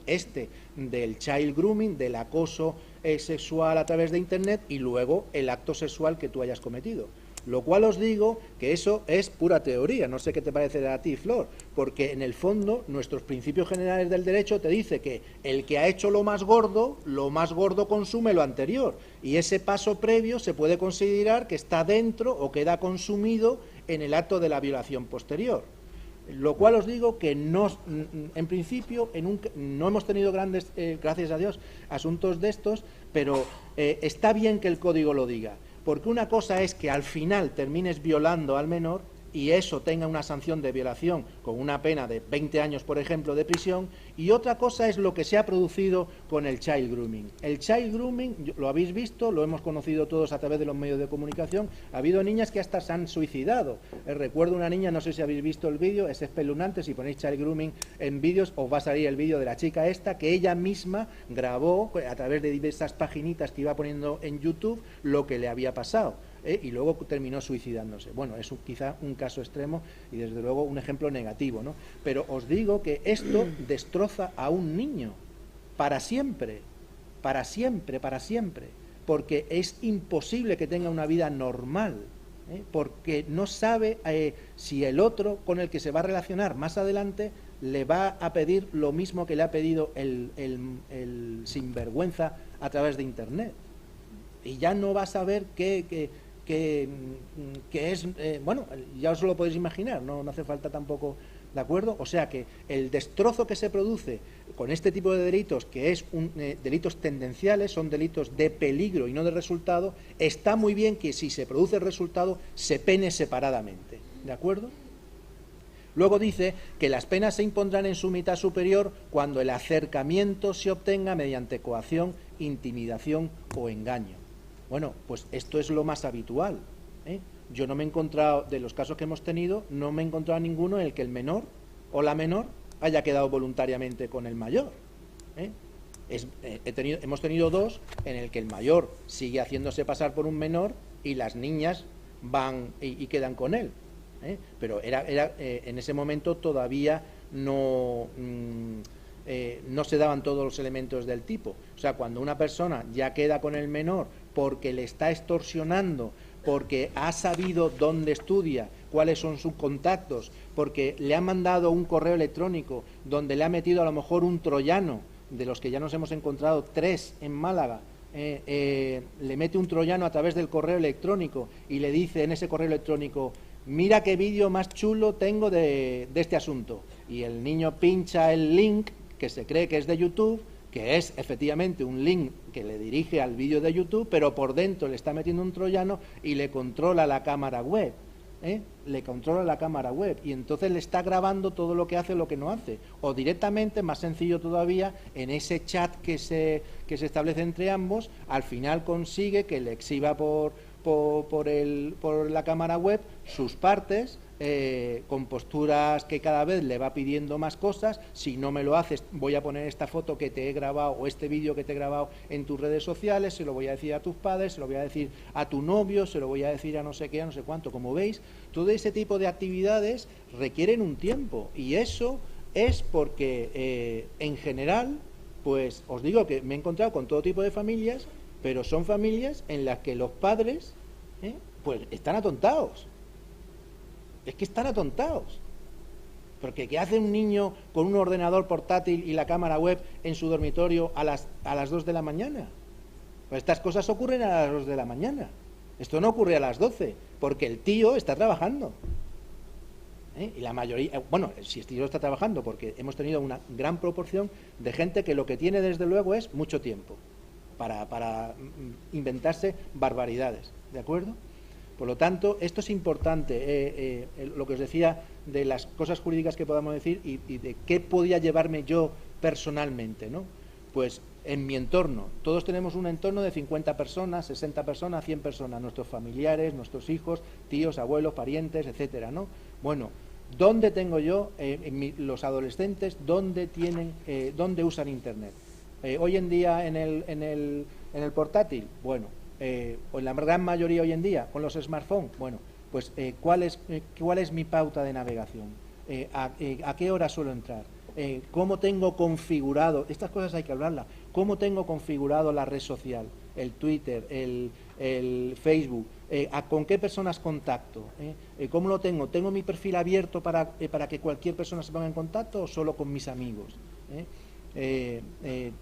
del child grooming, del acoso sexual a través de Internet, y luego el acto sexual que tú hayas cometido. Lo cual os digo que eso es pura teoría, no sé qué te parecerá a ti, Flor, porque en el fondo nuestros principios generales del derecho te dice que el que ha hecho lo más gordo consume lo anterior, y ese paso previo se puede considerar que está dentro o queda consumido en el acto de la violación posterior. Lo cual os digo que no, en principio no hemos tenido grandes, gracias a Dios, asuntos de estos, pero está bien que el código lo diga. Porque una cosa es que al final termines violando al menor y eso tenga una sanción de violación con una pena de 20 años, por ejemplo, de prisión, y otra cosa es lo que se ha producido con el child grooming. El child grooming, lo habéis visto, lo hemos conocido todos a través de los medios de comunicación, ha habido niñas que hasta se han suicidado. Recuerdo una niña, no sé si habéis visto el vídeo, es espeluznante, si ponéis child grooming en vídeos os va a salir el vídeo de la chica esta, que ella misma grabó a través de diversas paginitas que iba poniendo en YouTube lo que le había pasado. Y luego terminó suicidándose. Bueno, es quizá un caso extremo y desde luego un ejemplo negativo, ¿no? Pero os digo que esto destroza a un niño para siempre, porque es imposible que tenga una vida normal, porque no sabe si el otro con el que se va a relacionar más adelante le va a pedir lo mismo que le ha pedido el sinvergüenza a través de Internet. Y ya no va a saber que es, bueno, ya os lo podéis imaginar, no hace falta tampoco, ¿de acuerdo? O sea que el destrozo que se produce con este tipo de delitos, que es delitos tendenciales, son delitos de peligro y no de resultado, está muy bien que si se produce el resultado se pene separadamente, ¿de acuerdo? Luego dice que las penas se impondrán en su mitad superior cuando el acercamiento se obtenga mediante coacción, intimidación o engaño. Bueno, pues esto es lo más habitual, Yo no me he encontrado, de los casos que hemos tenido, no me he encontrado ninguno en el que el menor o la menor haya quedado voluntariamente con el mayor, hemos tenido dos en el que el mayor sigue haciéndose pasar por un menor y las niñas van y quedan con él, pero en ese momento todavía no se daban todos los elementos del tipo. O sea, cuando una persona ya queda con el menor porque le está extorsionando, porque ha sabido dónde estudia, cuáles son sus contactos, porque le ha mandado un correo electrónico donde le ha metido a lo mejor un troyano, de los que ya nos hemos encontrado 3 en Málaga, le mete un troyano a través del correo electrónico y le dice en ese correo electrónico: mira qué vídeo más chulo tengo de este asunto, y el niño pincha el link que se cree que es de YouTube, que es efectivamente un link que le dirige al vídeo de YouTube, pero por dentro le está metiendo un troyano y le controla la cámara web. Le controla la cámara web y entonces le está grabando todo lo que hace, lo que no hace, o directamente, más sencillo todavía, en ese chat que se establece entre ambos, al final consigue que le exhiba por la cámara web sus partes, con posturas que cada vez le va pidiendo más cosas. Si no me lo haces, voy a poner esta foto que te he grabado o este vídeo que te he grabado en tus redes sociales, se lo voy a decir a tus padres, se lo voy a decir a tu novio, se lo voy a decir a no sé qué, a no sé cuánto. Como veis, todo ese tipo de actividades requieren un tiempo, y eso es porque en general, pues os digo que me he encontrado con todo tipo de familias, pero son familias en las que los padres pues están atontados. Es que están atontados. Porque ¿qué hace un niño con un ordenador portátil y la cámara web en su dormitorio a las 2 de la mañana? Pues estas cosas ocurren a las 2 de la mañana. Esto no ocurre a las 12, porque el tío está trabajando. Y la mayoría, bueno, si el tío está trabajando, porque hemos tenido una gran proporción de gente que lo que tiene desde luego es mucho tiempo para inventarse barbaridades, ¿de acuerdo? Por lo tanto, esto es importante, lo que os decía de las cosas jurídicas que podamos decir y de qué podía llevarme yo personalmente, ¿no? Pues en mi entorno, todos tenemos un entorno de 50 personas, 60 personas, 100 personas, nuestros familiares, nuestros hijos, tíos, abuelos, parientes, etcétera, ¿no? Bueno, ¿dónde tengo yo los adolescentes, dónde usan Internet? Hoy en día en el portátil, bueno, o en la gran mayoría hoy en día con los smartphones, bueno, pues ¿cuál es mi pauta de navegación? ¿A qué hora suelo entrar? ¿Cómo tengo configurado? Estas cosas hay que hablarlas. ¿Cómo tengo configurado la red social? El Twitter, el Facebook, ¿con qué personas contacto? ¿Cómo lo tengo? ¿Tengo mi perfil abierto para que cualquier persona se ponga en contacto o solo con mis amigos?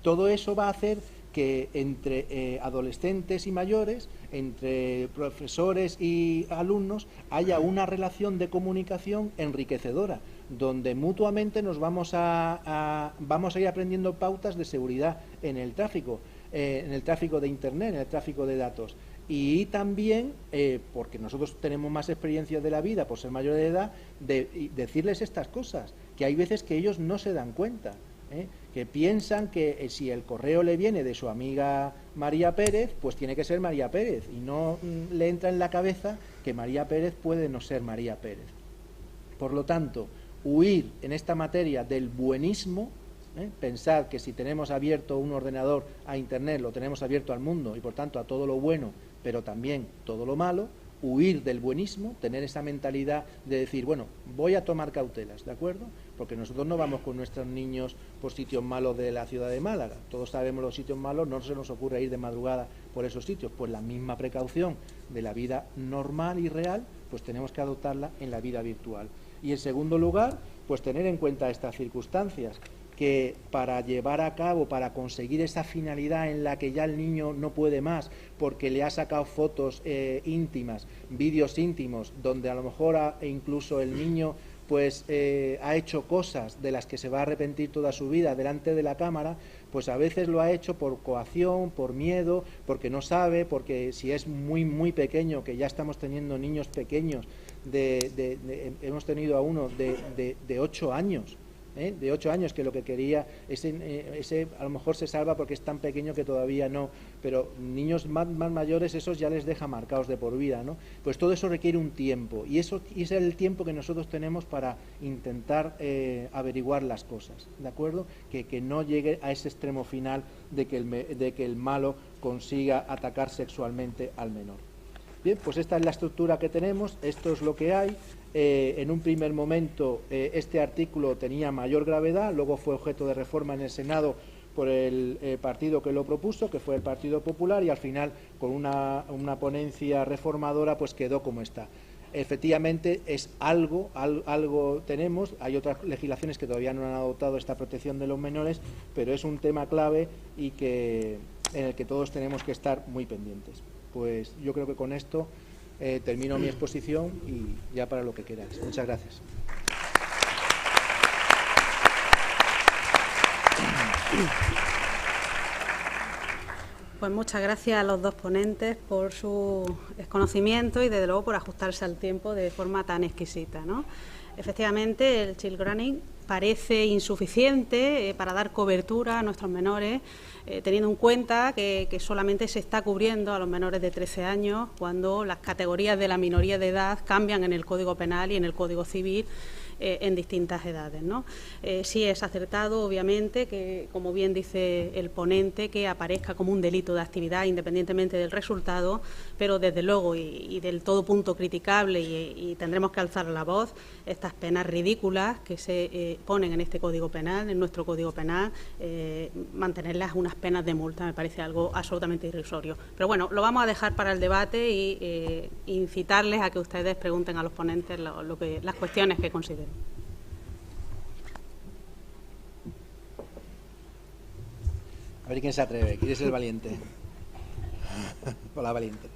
Todo eso va a hacer que entre adolescentes y mayores, entre profesores y alumnos, haya una relación de comunicación enriquecedora, donde mutuamente nos vamos a ir aprendiendo pautas de seguridad en el tráfico de Internet, en el tráfico de datos. Y también, porque nosotros tenemos más experiencia de la vida por ser mayor de edad, de decirles estas cosas, que hay veces que ellos no se dan cuenta, que piensan que si el correo le viene de su amiga María Pérez, pues tiene que ser María Pérez, y no le entra en la cabeza que María Pérez puede no ser María Pérez. Por lo tanto, huir en esta materia del buenismo, pensar que si tenemos abierto un ordenador a Internet, lo tenemos abierto al mundo y por tanto a todo lo bueno, pero también todo lo malo, huir del buenismo, tener esa mentalidad de decir, bueno, voy a tomar cautelas, ¿de acuerdo? Porque nosotros no vamos con nuestros niños por sitios malos de la ciudad de Málaga. Todos sabemos los sitios malos, no se nos ocurre ir de madrugada por esos sitios. Pues la misma precaución de la vida normal y real, pues tenemos que adoptarla en la vida virtual. Y en segundo lugar, pues tener en cuenta estas circunstancias, que para llevar a cabo, para conseguir esa finalidad en la que ya el niño no puede más, porque le ha sacado fotos íntimas, vídeos íntimos, donde a lo mejor incluso el niño pues ha hecho cosas de las que se va a arrepentir toda su vida delante de la cámara, pues a veces lo ha hecho por coacción, por miedo, porque no sabe, porque si es muy muy pequeño, que ya estamos teniendo niños pequeños, hemos tenido a uno de 8 años, de 8 años, que lo que quería, ese a lo mejor se salva porque es tan pequeño que todavía no, pero niños más mayores, esos ya les deja marcados de por vida, ¿no? Pues todo eso requiere un tiempo, y ese es el tiempo que nosotros tenemos para intentar averiguar las cosas, ¿de acuerdo? Que no llegue a ese extremo final de que el malo consiga atacar sexualmente al menor. Bien, pues esta es la estructura que tenemos, esto es lo que hay. En un primer momento este artículo tenía mayor gravedad, luego fue objeto de reforma en el Senado por el partido que lo propuso, que fue el Partido Popular, y al final con una ponencia reformadora pues quedó como está. Efectivamente es algo tenemos, hay otras legislaciones que todavía no han adoptado esta protección de los menores, pero es un tema clave y en el que todos tenemos que estar muy pendientes. Pues yo creo que con esto termino mi exposición y ya para lo que queráis. Muchas gracias. Pues muchas gracias a los dos ponentes por su conocimiento y desde luego por ajustarse al tiempo de forma tan exquisita, ¿no? Efectivamente, el child grounding parece insuficiente para dar cobertura a nuestros menores, teniendo en cuenta que solamente se está cubriendo a los menores de 13 años cuando las categorías de la minoría de edad cambian en el Código Penal y en el Código Civil en distintas edades, ¿no? Sí es acertado, obviamente, que, como bien dice el ponente, que aparezca como un delito de actividad independientemente del resultado, pero desde luego, y del todo punto criticable, y tendremos que alzar la voz, estas penas ridículas que se ponen en este Código Penal, en nuestro Código Penal, mantenerlas unas penas de multa me parece algo absolutamente irrisorio. Pero bueno, lo vamos a dejar para el debate y incitarles a que ustedes pregunten a los ponentes las cuestiones que consideren. A ver quién se atreve, quién es el valiente. Hola, valiente.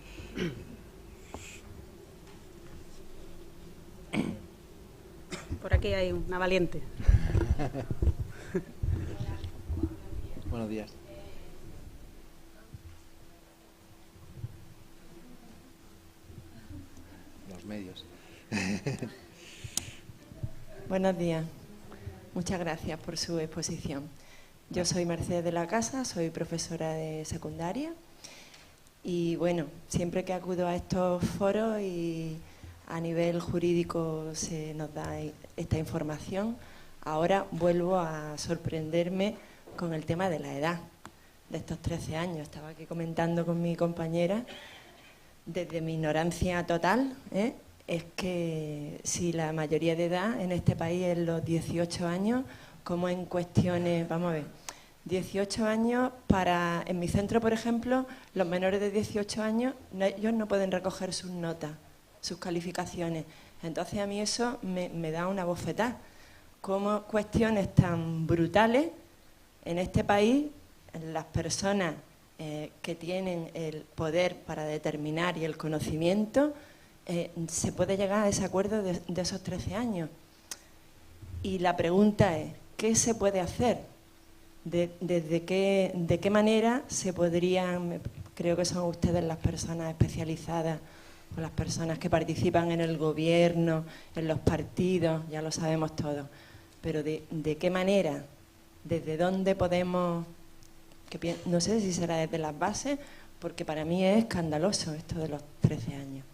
Por aquí hay una valiente. Buenos días. Los medios. Buenos días. Muchas gracias por su exposición. Yo soy Mercedes de la Casa, soy profesora de secundaria y, bueno, siempre que acudo a estos foros y a nivel jurídico se nos da esta información, ahora vuelvo a sorprenderme con el tema de la edad, de estos 13 años. Estaba aquí comentando con mi compañera, desde mi ignorancia total, es que si la mayoría de edad en este país es los 18 años, como en cuestiones, vamos a ver, 18 años en mi centro, por ejemplo, los menores de 18 años, ellos no pueden recoger sus notas, sus calificaciones. Entonces a mí eso me da una bofetada. Como cuestiones tan brutales en este país, las personas que tienen el poder para determinar y el conocimiento, se puede llegar a ese acuerdo de esos 13 años. Y la pregunta es, ¿qué se puede hacer? ¿De qué manera se podrían, creo que son ustedes las personas especializadas, o las personas que participan en el gobierno, en los partidos, ya lo sabemos todos, pero de qué manera, desde dónde podemos, no sé si será desde las bases, porque para mí es escandaloso esto de los 13 años.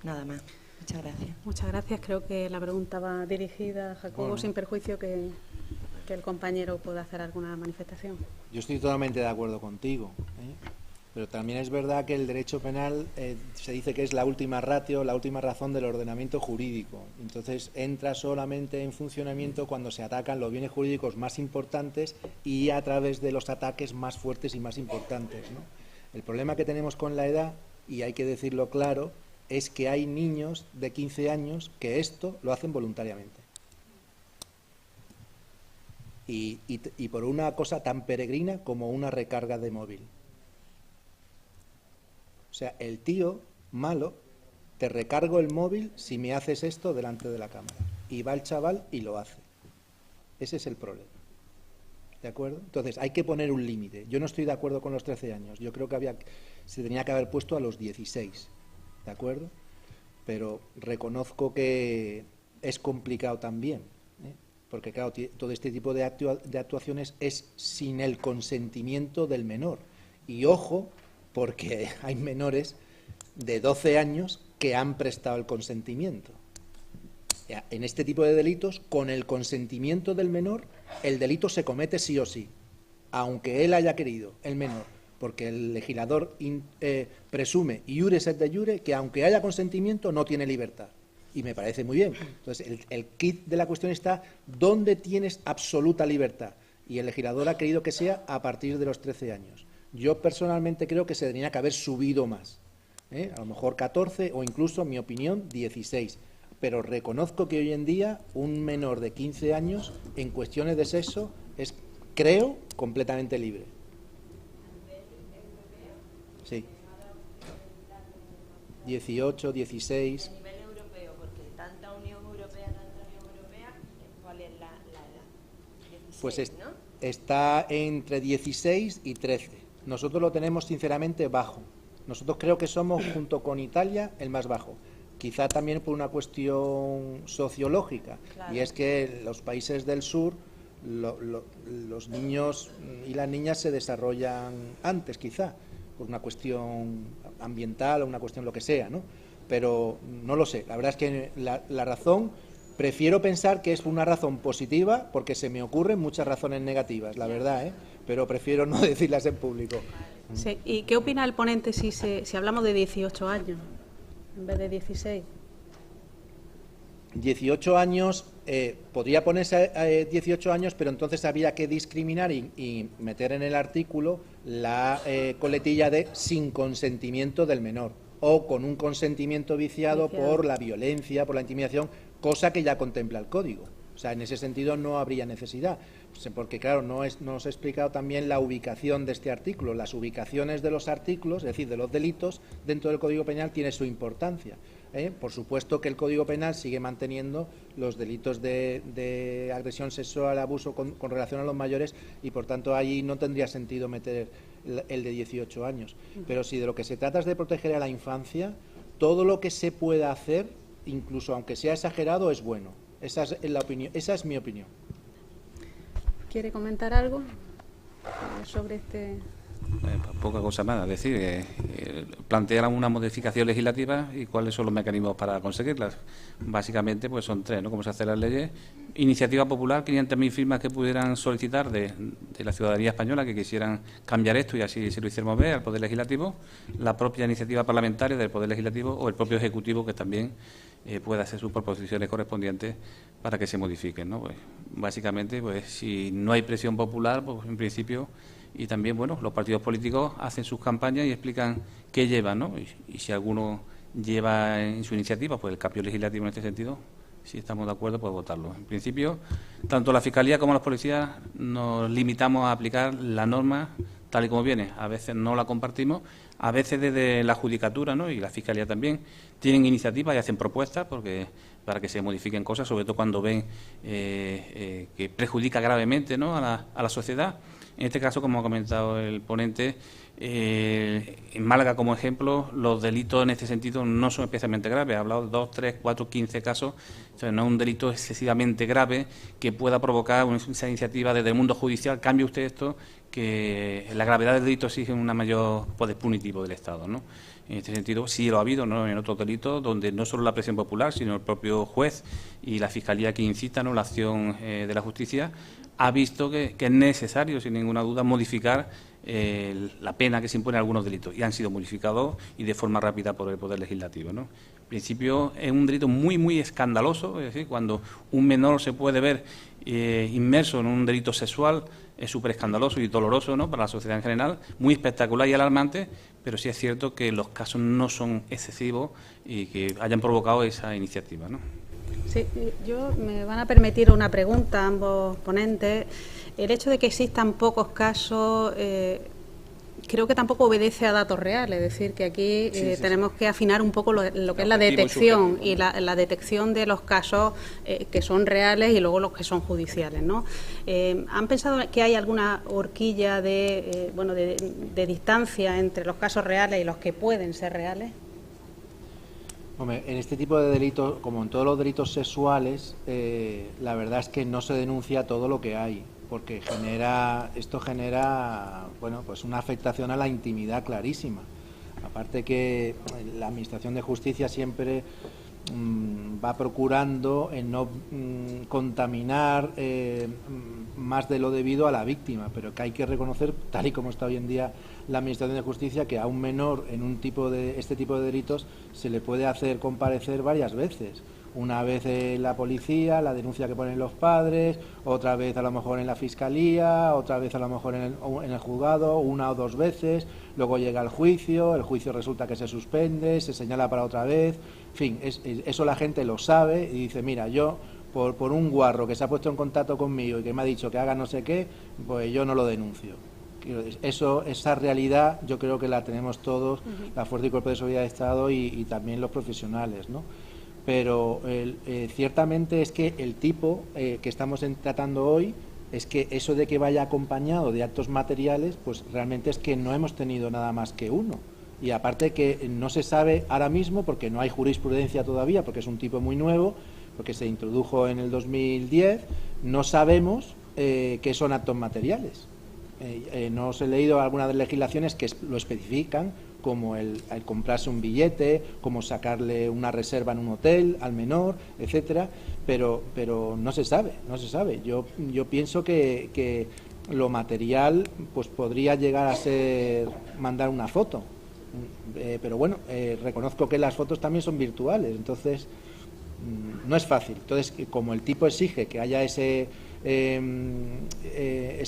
Nada más. Muchas gracias. Muchas gracias. Creo que la pregunta va dirigida a Jacobo, sin perjuicio que el compañero pueda hacer alguna manifestación. Yo estoy totalmente de acuerdo contigo, pero también es verdad que el derecho penal se dice que es la última ratio, la última razón del ordenamiento jurídico. Entonces entra solamente en funcionamiento cuando se atacan los bienes jurídicos más importantes y a través de los ataques más fuertes y más importantes, ¿no? El problema que tenemos con la edad, y hay que decirlo claro, es que hay niños de 15 años que esto lo hacen voluntariamente. Y por una cosa tan peregrina como una recarga de móvil. O sea, el tío malo, te recargo el móvil si me haces esto delante de la cámara. Y va el chaval y lo hace. Ese es el problema. ¿De acuerdo? Entonces, hay que poner un límite. Yo no estoy de acuerdo con los 13 años. Yo creo que se tenía que haber puesto a los 16. ¿De acuerdo? Pero reconozco que es complicado también, porque claro, todo este tipo de actuaciones es sin el consentimiento del menor. Y ojo, porque hay menores de 12 años que han prestado el consentimiento. En este tipo de delitos, con el consentimiento del menor, el delito se comete sí o sí, aunque él haya querido, el menor, porque el legislador presume iure sed de iure que aunque haya consentimiento no tiene libertad. Y me parece muy bien. Entonces, el quid de la cuestión está dónde tienes absoluta libertad. Y el legislador ha querido que sea a partir de los 13 años. Yo personalmente creo que se tendría que haber subido más. A lo mejor 14 o incluso, en mi opinión, 16. Pero reconozco que hoy en día un menor de 15 años en cuestiones de sexo es, creo, completamente libre. Sí. 18, 16... Pues está entre 16 y 13. Nosotros lo tenemos sinceramente bajo. Nosotros creo que somos, junto con Italia, el más bajo. Quizá también por una cuestión sociológica. Claro. Y es que los países del sur, los niños y las niñas se desarrollan antes, quizá, por una cuestión ambiental o una cuestión lo que sea, ¿no? Pero no lo sé. La verdad es que la razón... Prefiero pensar que es una razón positiva, porque se me ocurren muchas razones negativas, la verdad, pero prefiero no decirlas en público. Sí. ¿Y qué opina el ponente si hablamos de 18 años en vez de 16? 18 años, podría ponerse 18 años, pero entonces había que discriminar y meter en el artículo la coletilla de sin consentimiento del menor, o con un consentimiento viciado por la violencia, por la intimidación, cosa que ya contempla el Código. O sea, en ese sentido no habría necesidad, porque claro, no os he explicado también la ubicación de este artículo. Las ubicaciones de los artículos, es decir, de los delitos dentro del Código Penal, tiene su importancia. Por supuesto que el Código Penal sigue manteniendo los delitos de agresión sexual, abuso con relación a los mayores, y por tanto ahí no tendría sentido meter el de 18 años. Pero si de lo que se trata es de proteger a la infancia, todo lo que se pueda hacer, incluso aunque sea exagerado, es bueno. Esa es mi opinión. ¿Quiere comentar algo sobre este...? Poca cosa más, es decir, plantear una modificación legislativa y cuáles son los mecanismos para conseguirlas. Básicamente pues son tres, ¿no? Cómo se hacen las leyes. Iniciativa popular, 500.000 firmas que pudieran solicitar de la ciudadanía española que quisieran cambiar esto y así se lo hiciéramos ver al Poder Legislativo. La propia iniciativa parlamentaria del Poder Legislativo o el propio Ejecutivo que también pueda hacer sus proposiciones correspondientes para que se modifiquen, ¿no? Pues, básicamente, pues si no hay presión popular, pues en principio... Y también, bueno, los partidos políticos hacen sus campañas y explican qué llevan, ¿no? Y si alguno lleva en su iniciativa pues el cambio legislativo en este sentido, si estamos de acuerdo, pues votarlo. En principio, tanto la Fiscalía como los policías nos limitamos a aplicar la norma tal y como viene. A veces no la compartimos, a veces desde la Judicatura, ¿no? Y la Fiscalía también tienen iniciativas y hacen propuestas para que se modifiquen cosas, sobre todo cuando ven que perjudica gravemente, ¿no? a la sociedad. En este caso, como ha comentado el ponente, en Málaga, como ejemplo, los delitos en este sentido no son especialmente graves. Ha hablado de 2, 3, 4, 15 casos. O sea, no es un delito excesivamente grave que pueda provocar esa iniciativa desde el mundo judicial. Cambie usted esto, que la gravedad del delito exige un mayor poder punitivo del Estado, ¿no? En este sentido, sí lo ha habido, ¿no? En otros delitos donde no solo la presión popular, sino el propio juez y la Fiscalía que incita, ¿no? La acción de la justicia, ha visto que es necesario, sin ninguna duda, modificar la pena que se impone a algunos delitos, y han sido modificados y de forma rápida por el Poder Legislativo, ¿no? En principio es un delito muy, muy escandaloso, es decir, cuando un menor se puede ver inmerso en un delito sexual, es súper escandaloso y doloroso, ¿no? Para la sociedad en general, muy espectacular y alarmante, pero sí es cierto que los casos no son excesivos y que hayan provocado esa iniciativa, ¿no? Sí, me van a permitir una pregunta ambos ponentes. El hecho de que existan pocos casos creo que tampoco obedece a datos reales, es decir, que aquí tenemos que afinar un poco lo que es la detección y la detección de los casos que son reales y luego los que son judiciales, ¿no? ¿Han pensado que hay alguna horquilla de distancia entre los casos reales y los que pueden ser reales? Hombre, en este tipo de delitos, como en todos los delitos sexuales, la verdad es que no se denuncia todo lo que hay, porque esto genera, bueno, pues una afectación a la intimidad clarísima. Aparte que la Administración de Justicia siempre va procurando en no contaminar más de lo debido a la víctima, pero que hay que reconocer, tal y como está hoy en día la Administración de Justicia, que a un menor en este tipo de delitos se le puede hacer comparecer varias veces. Una vez en la policía, la denuncia que ponen los padres, otra vez a lo mejor en la fiscalía, otra vez a lo mejor en el juzgado, 1 o 2 veces, luego llega el juicio resulta que se suspende, se señala para otra vez, en fin, eso la gente lo sabe y dice, mira, yo por un guarro que se ha puesto en contacto conmigo y que me ha dicho que haga no sé qué, pues yo no lo denuncio. Esa realidad yo creo que la tenemos todos, la Fuerza y Cuerpo de Seguridad de Estado y también los profesionales, ¿no? Pero ciertamente es que el tipo que estamos tratando hoy es que eso de que vaya acompañado de actos materiales, pues realmente es que no hemos tenido nada más que uno. Y aparte que no se sabe ahora mismo, porque no hay jurisprudencia todavía, porque es un tipo muy nuevo, porque se introdujo en el 2010, no sabemos qué son actos materiales. No os he leído algunas de las legislaciones que lo especifican, como el comprarse un billete, como sacarle una reserva en un hotel al menor, etcétera, pero no se sabe. Yo pienso que lo material pues podría llegar a ser mandar una foto, pero bueno, reconozco que las fotos también son virtuales, entonces no es fácil. Entonces, como el tipo exige que haya ese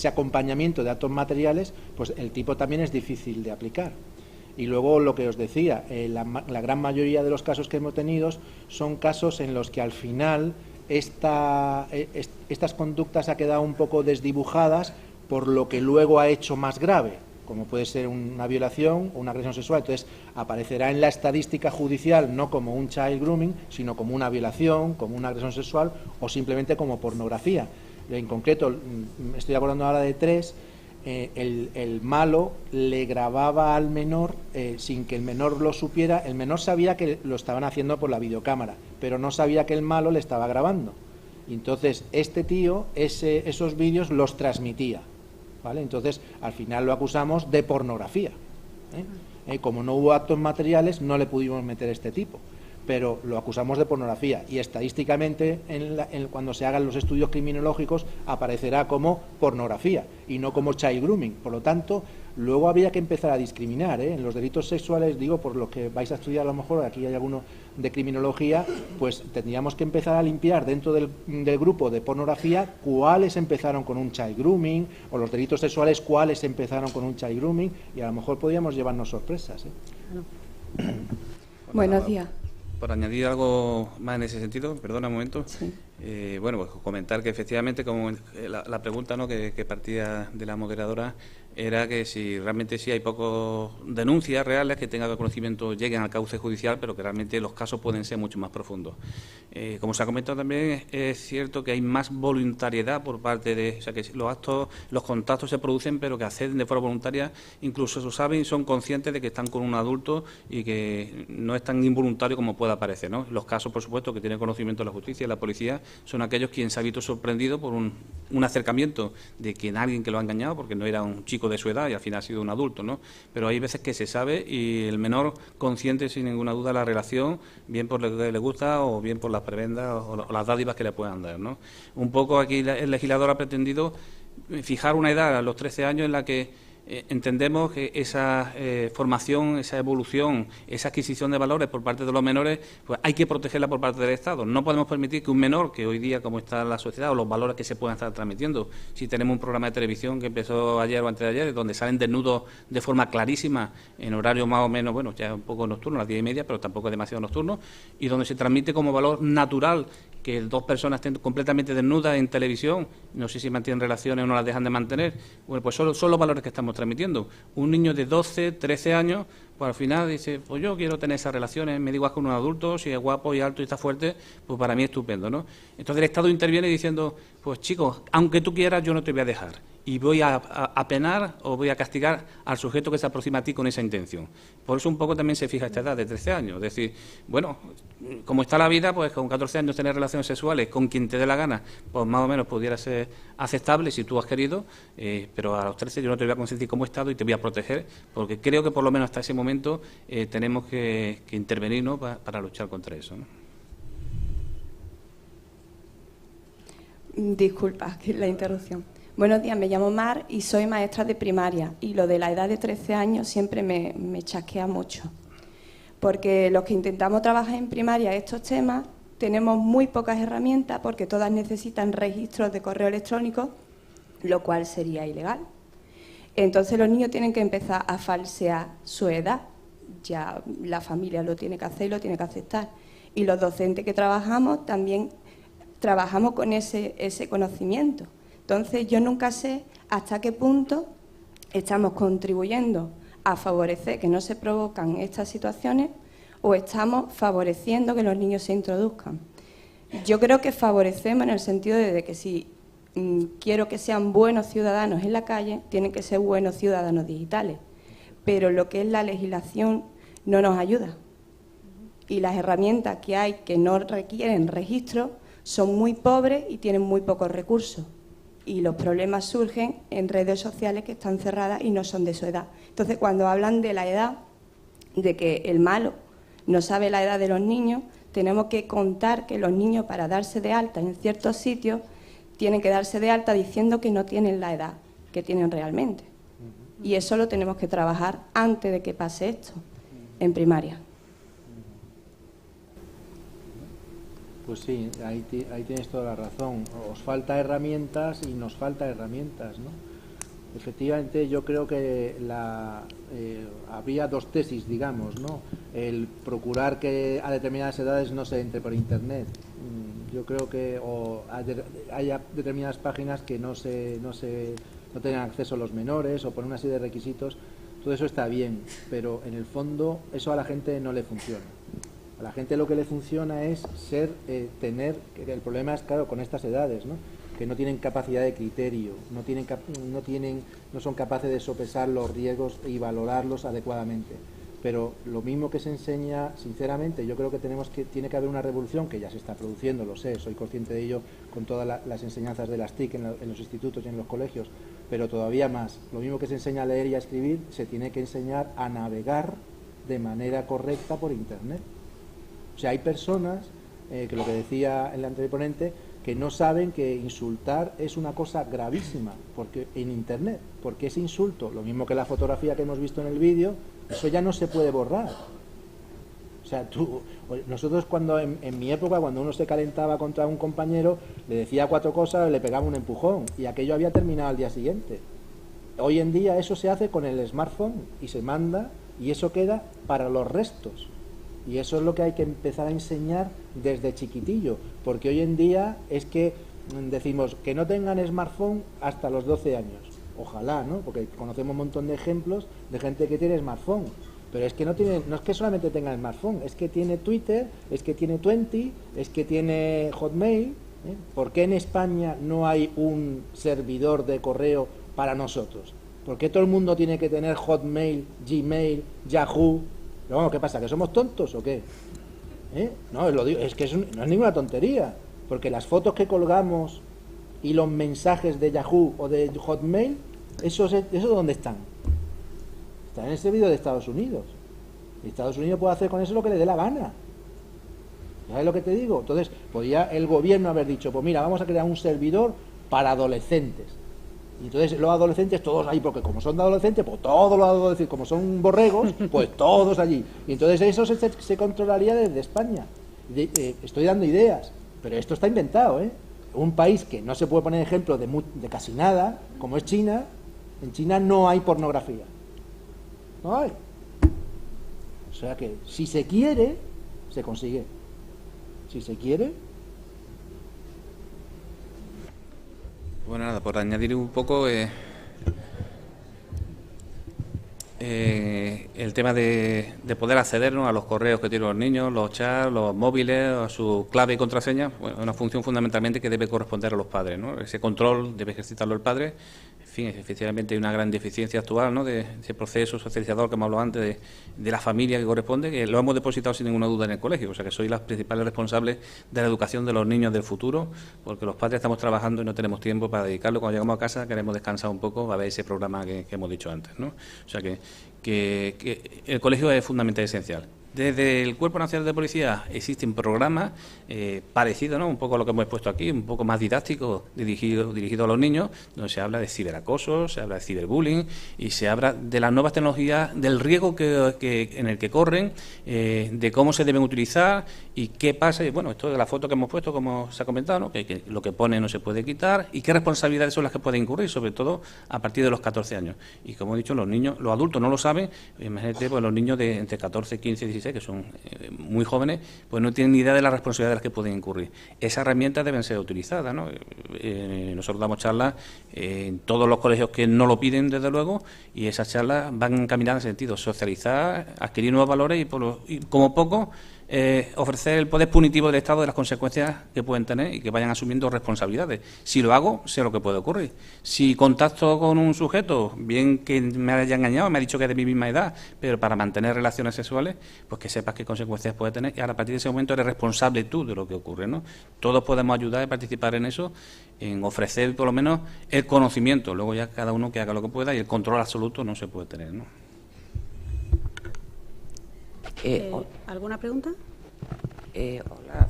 acompañamiento de actos materiales, pues el tipo también es difícil de aplicar. Y luego lo que os decía, la gran mayoría de los casos que hemos tenido son casos en los que al final estas conductas han quedado un poco desdibujadas por lo que luego ha hecho más grave, como puede ser una violación o una agresión sexual. Entonces aparecerá en la estadística judicial no como un child grooming, sino como una violación, como una agresión sexual o simplemente como pornografía. En concreto, me estoy acordando ahora de 3. El malo le grababa al menor sin que el menor lo supiera. El menor sabía que lo estaban haciendo por la videocámara, pero no sabía que el malo le estaba grabando. Y entonces este tío esos vídeos los transmitía, ¿vale? Entonces al final lo acusamos de pornografía, como no hubo actos materiales no le pudimos meter este tipo, pero lo acusamos de pornografía y estadísticamente cuando se hagan los estudios criminológicos aparecerá como pornografía y no como child grooming. Por lo tanto, luego habría que empezar a discriminar, en los delitos sexuales, digo, por los que vais a estudiar a lo mejor, aquí hay alguno de criminología, pues tendríamos que empezar a limpiar dentro del grupo de pornografía cuáles empezaron con un child grooming, o los delitos sexuales cuáles empezaron con un child grooming, y a lo mejor podríamos llevarnos sorpresas. Buenos días. Por añadir algo más en ese sentido, perdona un momento. Sí. Bueno, pues comentar que efectivamente, como la pregunta, ¿no?, que partía de la moderadora, era que si realmente sí hay pocas denuncias reales que tengan conocimiento, lleguen al cauce judicial, pero que realmente los casos pueden ser mucho más profundos. Como se ha comentado también, es cierto que hay más voluntariedad por parte de... O sea, que los contactos se producen, pero que acceden de forma voluntaria, incluso lo saben y son conscientes de que están con un adulto y que no es tan involuntario como pueda parecer, ¿no? Los casos, por supuesto, que tienen conocimiento de la justicia y la policía son aquellos quienes se han visto sorprendidos por un acercamiento de que alguien que lo ha engañado, porque no era un chico de su edad y al final ha sido un adulto, ¿no? Pero hay veces que se sabe y el menor consciente sin ninguna duda la relación, bien por lo que le gusta o bien por las prebendas o las dádivas que le puedan dar, ¿no? Un poco aquí el legislador ha pretendido fijar una edad a los 13 años en la que entendemos que esa formación, esa evolución, esa adquisición de valores por parte de los menores, pues hay que protegerla por parte del Estado. No podemos permitir que un menor, que hoy día como está la sociedad o los valores que se puedan estar transmitiendo, si tenemos un programa de televisión que empezó ayer o antes de ayer, donde salen desnudos de forma clarísima, en horario más o menos, bueno, ya un poco nocturno, a las 10:30, pero tampoco es demasiado nocturno, y donde se transmite como valor natural que 2 personas estén completamente desnudas en televisión, no sé si mantienen relaciones o no las dejan de mantener, bueno, pues son los valores que estamos transmitiendo. Un niño de 12, 13 años, pues al final dice, pues yo quiero tener esas relaciones, me digo con un adulto, si es guapo y alto y está fuerte, pues para mí es estupendo, ¿no? Entonces el Estado interviene diciendo, pues chicos, aunque tú quieras, yo no te voy a dejar. Y voy a penar o voy a castigar al sujeto que se aproxima a ti con esa intención. Por eso un poco también se fija esta edad de 13 años. Es decir, bueno, como está la vida, pues con 14 años tener relaciones sexuales con quien te dé la gana, pues más o menos pudiera ser aceptable si tú has querido, pero a los 13 yo no te voy a consentir como Estado y te voy a proteger, porque creo que por lo menos hasta ese momento tenemos que intervenir, ¿no?, para luchar contra eso, ¿no? Disculpa la interrupción. Buenos días, me llamo Mar y soy maestra de primaria, y lo de la edad de 13 años siempre me chasquea mucho, porque los que intentamos trabajar en primaria estos temas tenemos muy pocas herramientas, porque todas necesitan registros de correo electrónico, lo cual sería ilegal. Entonces los niños tienen que empezar a falsear su edad, ya la familia lo tiene que hacer y lo tiene que aceptar, y los docentes que trabajamos también trabajamos con ese conocimiento. Entonces, yo nunca sé hasta qué punto estamos contribuyendo a favorecer que no se provocan estas situaciones o estamos favoreciendo que los niños se introduzcan. Yo creo que favorecemos en el sentido de que si quiero que sean buenos ciudadanos en la calle, tienen que ser buenos ciudadanos digitales. Pero lo que es la legislación no nos ayuda. Y las herramientas que hay que no requieren registro son muy pobres y tienen muy pocos recursos. Y los problemas surgen en redes sociales que están cerradas y no son de su edad. Entonces, cuando hablan de la edad, de que el malo no sabe la edad de los niños, tenemos que contar que los niños, para darse de alta en ciertos sitios, tienen que darse de alta diciendo que no tienen la edad que tienen realmente. Y eso lo tenemos que trabajar antes de que pase esto, en primaria. Pues sí, ahí tienes toda la razón. Os falta herramientas y nos falta herramientas, ¿no? Efectivamente, yo creo que habría dos tesis, digamos, ¿no? El procurar que a determinadas edades no se entre por Internet. Yo creo que haya determinadas páginas que no tengan acceso a los menores, o por una serie de requisitos. Todo eso está bien, pero en el fondo eso a la gente no le funciona. A la gente lo que le funciona es el problema es, claro, con estas edades, ¿no?, que no tienen capacidad de criterio, no son capaces de sopesar los riesgos y valorarlos adecuadamente. Pero lo mismo que se enseña, sinceramente, yo creo que tiene que haber una revolución, que ya se está produciendo, lo sé, soy consciente de ello, con todas las enseñanzas de las TIC en los institutos y en los colegios, pero todavía más. Lo mismo que se enseña a leer y a escribir, se tiene que enseñar a navegar de manera correcta por Internet. O sea, hay personas, que lo que decía el anterior ponente, que no saben que insultar es una cosa gravísima porque en Internet, porque ese insulto, lo mismo que la fotografía que hemos visto en el vídeo, eso ya no se puede borrar. O sea, nosotros cuando en mi época, cuando uno se calentaba contra un compañero, le decía 4 cosas, le pegaba un empujón y aquello había terminado al día siguiente. Hoy en día eso se hace con el smartphone y se manda, y eso queda para los restos. Y eso es lo que hay que empezar a enseñar desde chiquitillo, porque hoy en día es que decimos que no tengan smartphone hasta los 12 años. Ojalá, ¿no? Porque conocemos un montón de ejemplos de gente que tiene smartphone, pero es que no es que solamente tenga smartphone, es que tiene Twitter, es que tiene Twenty, es que tiene Hotmail, ¿eh? ¿Por qué en España no hay un servidor de correo para nosotros? ¿Por qué todo el mundo tiene que tener Hotmail, Gmail, Yahoo? Pero bueno, ¿qué pasa? ¿Que somos tontos o qué? No, os lo digo, es que no es ninguna tontería, porque las fotos que colgamos y los mensajes de Yahoo o de Hotmail, ¿eso dónde están? Están en el servidor de Estados Unidos. Y Estados Unidos puede hacer con eso lo que le dé la gana. ¿Sabes lo que te digo? Entonces, podría el gobierno haber dicho, pues mira, vamos a crear un servidor para adolescentes. Y entonces los adolescentes todos ahí, porque como son de adolescentes, pues todos los adolescentes, como son borregos, pues todos allí. Y entonces eso se controlaría desde España. Estoy dando ideas, pero esto está inventado, ¿eh? Un país que no se puede poner ejemplo de casi nada, como es China. En China no hay pornografía. No hay. O sea que si se quiere, se consigue. Si se quiere. Bueno, nada, por añadir un poco, el tema de poder accedernos a los correos que tienen los niños, los chats, los móviles, a su clave y contraseña, bueno, es una función fundamentalmente que debe corresponder a los padres, ¿no? Ese control debe ejercitarlo el padre. En fin, efectivamente hay una gran deficiencia actual, ¿no?, de ese proceso socializador que hemos hablado antes, de la familia que corresponde, que lo hemos depositado sin ninguna duda en el colegio. O sea, que soy las principales responsables de la educación de los niños del futuro, porque los padres estamos trabajando y no tenemos tiempo para dedicarlo. Cuando llegamos a casa queremos descansar un poco para ver ese programa que hemos dicho antes, ¿no? O sea, que el colegio es fundamental y esencial. Desde el Cuerpo Nacional de Policía existen programas parecidos, ¿no?, un poco a lo que hemos expuesto aquí, un poco más didácticos, dirigido a los niños, donde se habla de ciberacoso, se habla de ciberbullying y se habla de las nuevas tecnologías, del riesgo en el que corren, de cómo se deben utilizar y qué pasa. Y bueno, esto de la foto que hemos puesto, como se ha comentado, ¿no?, que lo que pone no se puede quitar y qué responsabilidades son las que pueden incurrir, sobre todo a partir de los 14 años. Y como he dicho, los niños, los adultos no lo saben, imagínate, pues los niños de entre 14, 15 y 16, que son muy jóvenes, pues no tienen ni idea de las responsabilidades que pueden incurrir. Esas herramientas deben ser utilizadas, ¿no? Nosotros damos charlas en todos los colegios que no lo piden, desde luego, y esas charlas van encaminadas en el sentido socializar, adquirir nuevos valores y como poco, ofrecer el poder punitivo del Estado de las consecuencias que pueden tener y que vayan asumiendo responsabilidades. Si lo hago, sé lo que puede ocurrir. Si contacto con un sujeto, bien que me haya engañado, me ha dicho que es de mi misma edad, pero para mantener relaciones sexuales, pues que sepas qué consecuencias puede tener y ahora a partir de ese momento eres responsable tú de lo que ocurre, ¿no? Todos podemos ayudar y participar en eso, en ofrecer por lo menos el conocimiento, luego ya cada uno que haga lo que pueda y el control absoluto no se puede tener, ¿no? ¿Alguna pregunta? Hola.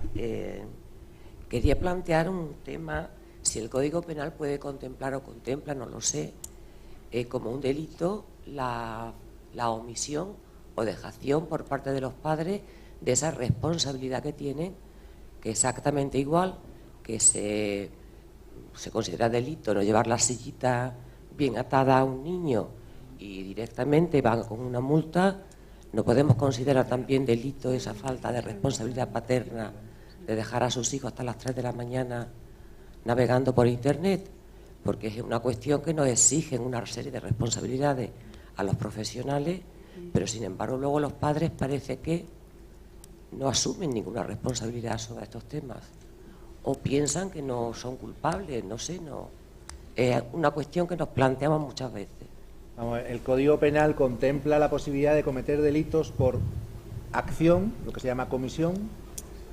Quería plantear un tema, si el Código Penal puede contemplar o contempla, no lo sé, como un delito la omisión o dejación por parte de los padres de esa responsabilidad que tienen, que exactamente igual que se considera delito no llevar la sillita bien atada a un niño y directamente van con una multa. ¿No podemos considerar también delito esa falta de responsabilidad paterna de dejar a sus hijos hasta las 3 de la mañana navegando por Internet? Porque es una cuestión que nos exigen una serie de responsabilidades a los profesionales, pero sin embargo luego los padres parece que no asumen ninguna responsabilidad sobre estos temas o piensan que no son culpables, no sé, no. Es una cuestión que nos planteamos muchas veces. Vamos, el Código Penal contempla la posibilidad de cometer delitos por acción, lo que se llama comisión,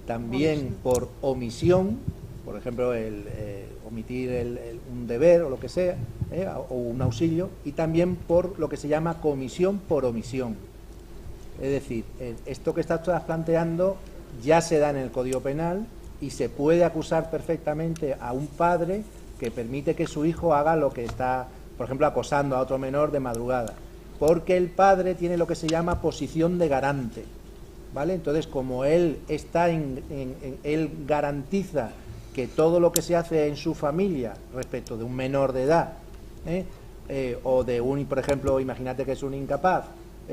también por omisión, por ejemplo, omitir un deber o lo que sea, o un auxilio, y también por lo que se llama comisión por omisión. Es decir, esto que estás planteando ya se da en el Código Penal y se puede acusar perfectamente a un padre que permite que su hijo haga lo que está, por ejemplo, acosando a otro menor de madrugada, porque el padre tiene lo que se llama posición de garante, ¿vale? Entonces, como él está él garantiza que todo lo que se hace en su familia respecto de un menor de edad, o de un, por ejemplo, imagínate que es un incapaz,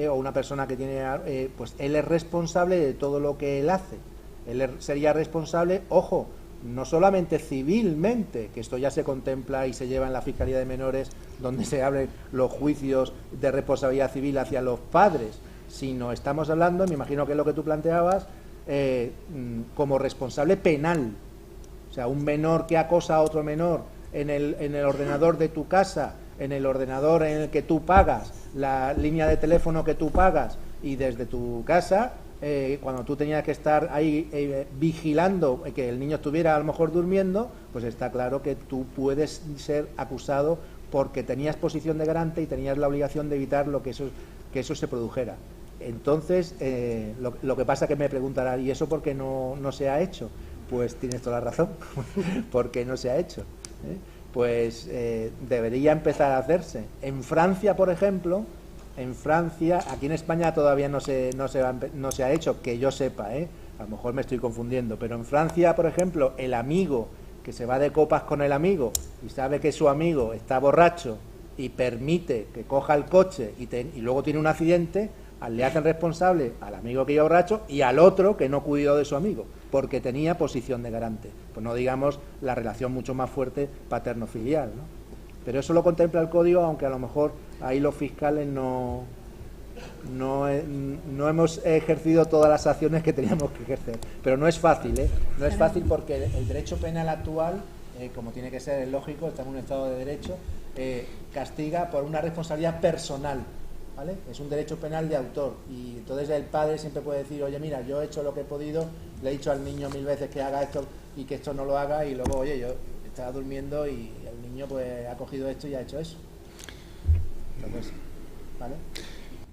o una persona que tiene, pues él es responsable de todo lo que él hace. Él sería responsable, ojo, no solamente civilmente, que esto ya se contempla y se lleva en la Fiscalía de Menores, donde se abren los juicios de responsabilidad civil hacia los padres, sino estamos hablando, me imagino que es lo que tú planteabas, como responsable penal. O sea, un menor que acosa a otro menor en el ordenador de tu casa, en el ordenador en el que tú pagas, la línea de teléfono que tú pagas, y desde tu casa, cuando tú tenías que estar ahí vigilando que el niño estuviera a lo mejor durmiendo, pues está claro que tú puedes ser acusado porque tenías posición de garante y tenías la obligación de evitar que eso se produjera. Entonces, lo que pasa que me preguntarán, ¿y eso por qué no se ha hecho? Pues tienes toda la razón, porque no se ha hecho. Pues debería empezar a hacerse. En Francia, por ejemplo, aquí en España todavía no se ha hecho, que yo sepa, a lo mejor me estoy confundiendo, pero en Francia, por ejemplo, el amigo que se va de copas con el amigo y sabe que su amigo está borracho y permite que coja el coche y luego tiene un accidente, le hacen responsable al amigo que iba borracho y al otro que no cuidó de su amigo, porque tenía posición de garante. Pues no digamos la relación mucho más fuerte paterno-filial, ¿no? Pero eso lo contempla el Código, aunque a lo mejor ahí los fiscales no no hemos ejercido todas las acciones que teníamos que ejercer. Pero no es fácil, ¿eh? No es fácil porque el derecho penal actual, como tiene que ser, es lógico, estamos en un Estado de Derecho, castiga por una responsabilidad personal, ¿vale? Es un derecho penal de autor y entonces el padre siempre puede decir, oye, mira, yo he hecho lo que he podido, le he dicho al niño 1000 veces que haga esto y que esto no lo haga, y luego, oye, yo estaba durmiendo y el niño pues ha cogido esto y ha hecho eso. Entonces, ¿vale?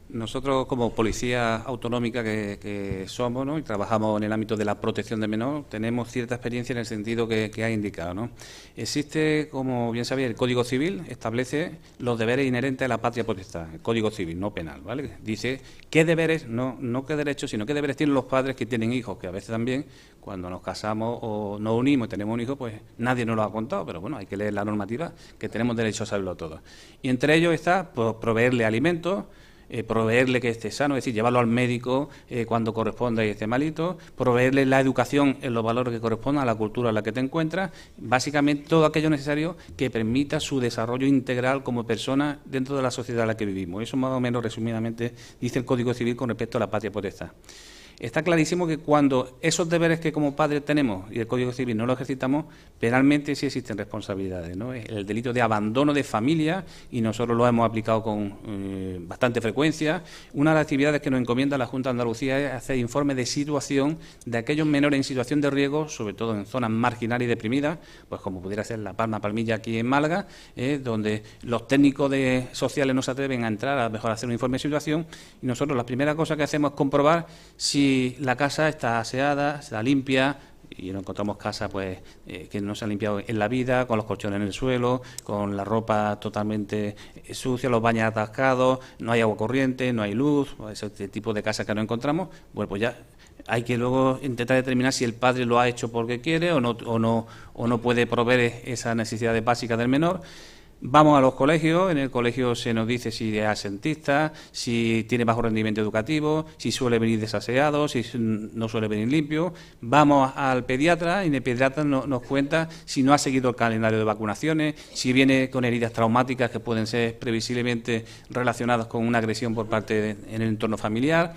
Nosotros, como policía autonómica que somos, ¿no?, y trabajamos en el ámbito de la protección del menor, tenemos cierta experiencia en el sentido que ha indicado, ¿no? Existe, como bien sabéis, el Código Civil establece los deberes inherentes a la patria potestad, el Código Civil, no penal, ¿vale? Dice qué deberes, no qué derechos, sino qué deberes tienen los padres que tienen hijos, que a veces también, cuando nos casamos o nos unimos y tenemos un hijo, pues nadie nos lo ha contado, pero bueno, hay que leer la normativa, que tenemos derecho a saberlo todo. Y entre ellos está, pues, proveerle alimentos, proveerle que esté sano, es decir, llevarlo al médico cuando corresponda y esté malito, proveerle la educación en los valores que correspondan a la cultura en la que te encuentras, básicamente todo aquello necesario que permita su desarrollo integral como persona dentro de la sociedad en la que vivimos. Eso más o menos resumidamente dice el Código Civil con respecto a la patria potestad. Está clarísimo que cuando esos deberes que como padres tenemos y el Código Civil no lo ejercitamos, penalmente sí existen responsabilidades, ¿no? El delito de abandono de familia, y nosotros lo hemos aplicado con bastante frecuencia. Una de las actividades que nos encomienda la Junta de Andalucía es hacer informes de situación de aquellos menores en situación de riesgo, sobre todo en zonas marginales y deprimidas, pues como pudiera ser La Palma, Palmilla, aquí en Málaga, donde los técnicos sociales no se atreven a entrar, a lo mejor a hacer un informe de situación, y nosotros la primera cosa que hacemos es comprobar si la casa está aseada, está limpia, y no encontramos casas pues que no se han limpiado en la vida, con los colchones en el suelo, con la ropa totalmente sucia, los baños atascados, no hay agua corriente, no hay luz, ese tipo de casas que no encontramos. Bueno, pues ya hay que luego intentar determinar si el padre lo ha hecho porque quiere o no puede proveer esas necesidades básicas del menor. Vamos a los colegios, en el colegio se nos dice si es absentista, si tiene bajo rendimiento educativo, si suele venir desaseado, si no suele venir limpio. Vamos al pediatra y en el pediatra nos cuenta si no ha seguido el calendario de vacunaciones, si viene con heridas traumáticas que pueden ser previsiblemente relacionadas con una agresión por parte en el entorno familiar.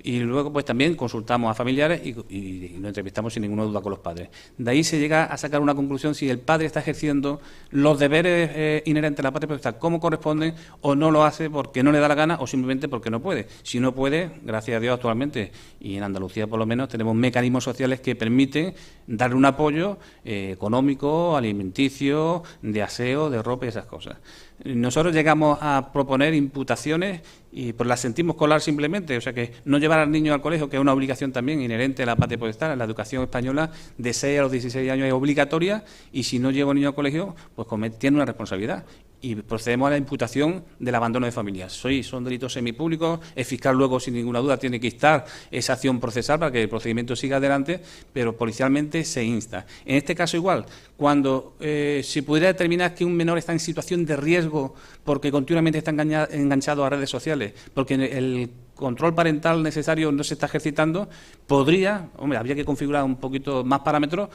Y luego pues también consultamos a familiares y nos entrevistamos sin ninguna duda con los padres. De ahí se llega a sacar una conclusión si el padre está ejerciendo los deberes inherentes a la patria potestad como corresponden, o no lo hace porque no le da la gana o simplemente porque no puede. Si no puede, gracias a Dios actualmente, y en Andalucía por lo menos, tenemos mecanismos sociales que permiten darle un apoyo económico, alimenticio, de aseo, de ropa y esas cosas. Nosotros llegamos a proponer imputaciones y pues las sentimos colar simplemente, o sea que no llevar al niño al colegio, que es una obligación también inherente a la patria potestad. La educación española de 6 a los 16 años es obligatoria, y si no lleva un niño al colegio, pues tiene una responsabilidad. Y procedemos a la imputación del abandono de familias. Son delitos semipúblicos, el fiscal luego sin ninguna duda tiene que instar esa acción procesal para que el procedimiento siga adelante, pero policialmente se insta. En este caso igual, cuando se pudiera determinar que un menor está en situación de riesgo porque continuamente está enganchado a redes sociales, porque el control parental necesario no se está ejercitando, habría que configurar un poquito más parámetros,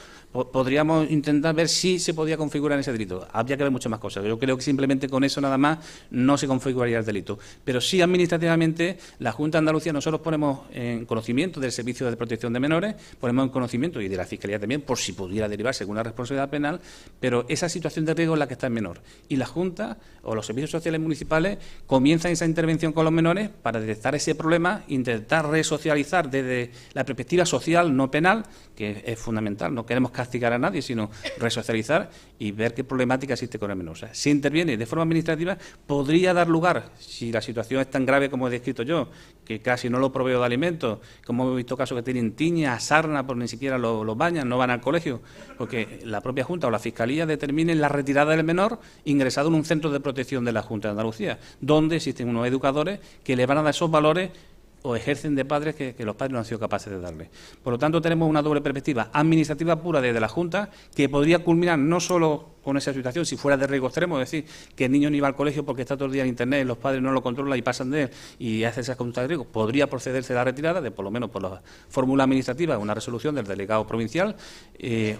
podríamos intentar ver si se podía configurar ese delito. Habría que ver muchas más cosas. Yo creo que simplemente con eso nada más no se configuraría el delito. Pero sí administrativamente la Junta de Andalucía, nosotros ponemos en conocimiento del Servicio de Protección de Menores, ponemos en conocimiento, y de la Fiscalía también, por si pudiera derivarse alguna responsabilidad penal, pero esa situación de riesgo es la que está en menor. Y la Junta o los servicios sociales municipales comienzan esa intervención con los menores para detectar ese problema, intentar resocializar desde la perspectiva social, no penal, que es fundamental. No queremos castigar a nadie, sino resocializar y ver qué problemática existe con el menor. O sea, si interviene de forma administrativa, podría dar lugar, si la situación es tan grave como he descrito yo, que casi no lo proveo de alimentos, como he visto casos que tienen tiña, sarna, por ni siquiera los bañan, no van al colegio, porque la propia Junta o la Fiscalía determinen la retirada del menor ingresado en un centro de protección de la Junta de Andalucía, donde existen unos educadores que le van a dar esos valores o ejercen de padres que los padres no han sido capaces de darle. Por lo tanto, tenemos una doble perspectiva administrativa pura desde la Junta, que podría culminar no solo con esa situación, si fuera de riesgo extremo, es decir, que el niño no iba al colegio porque está todo el día en Internet, los padres no lo controlan y pasan de él y hace esas conductas de riesgo, podría procederse a la retirada, por lo menos por la fórmula administrativa, una resolución del delegado provincial,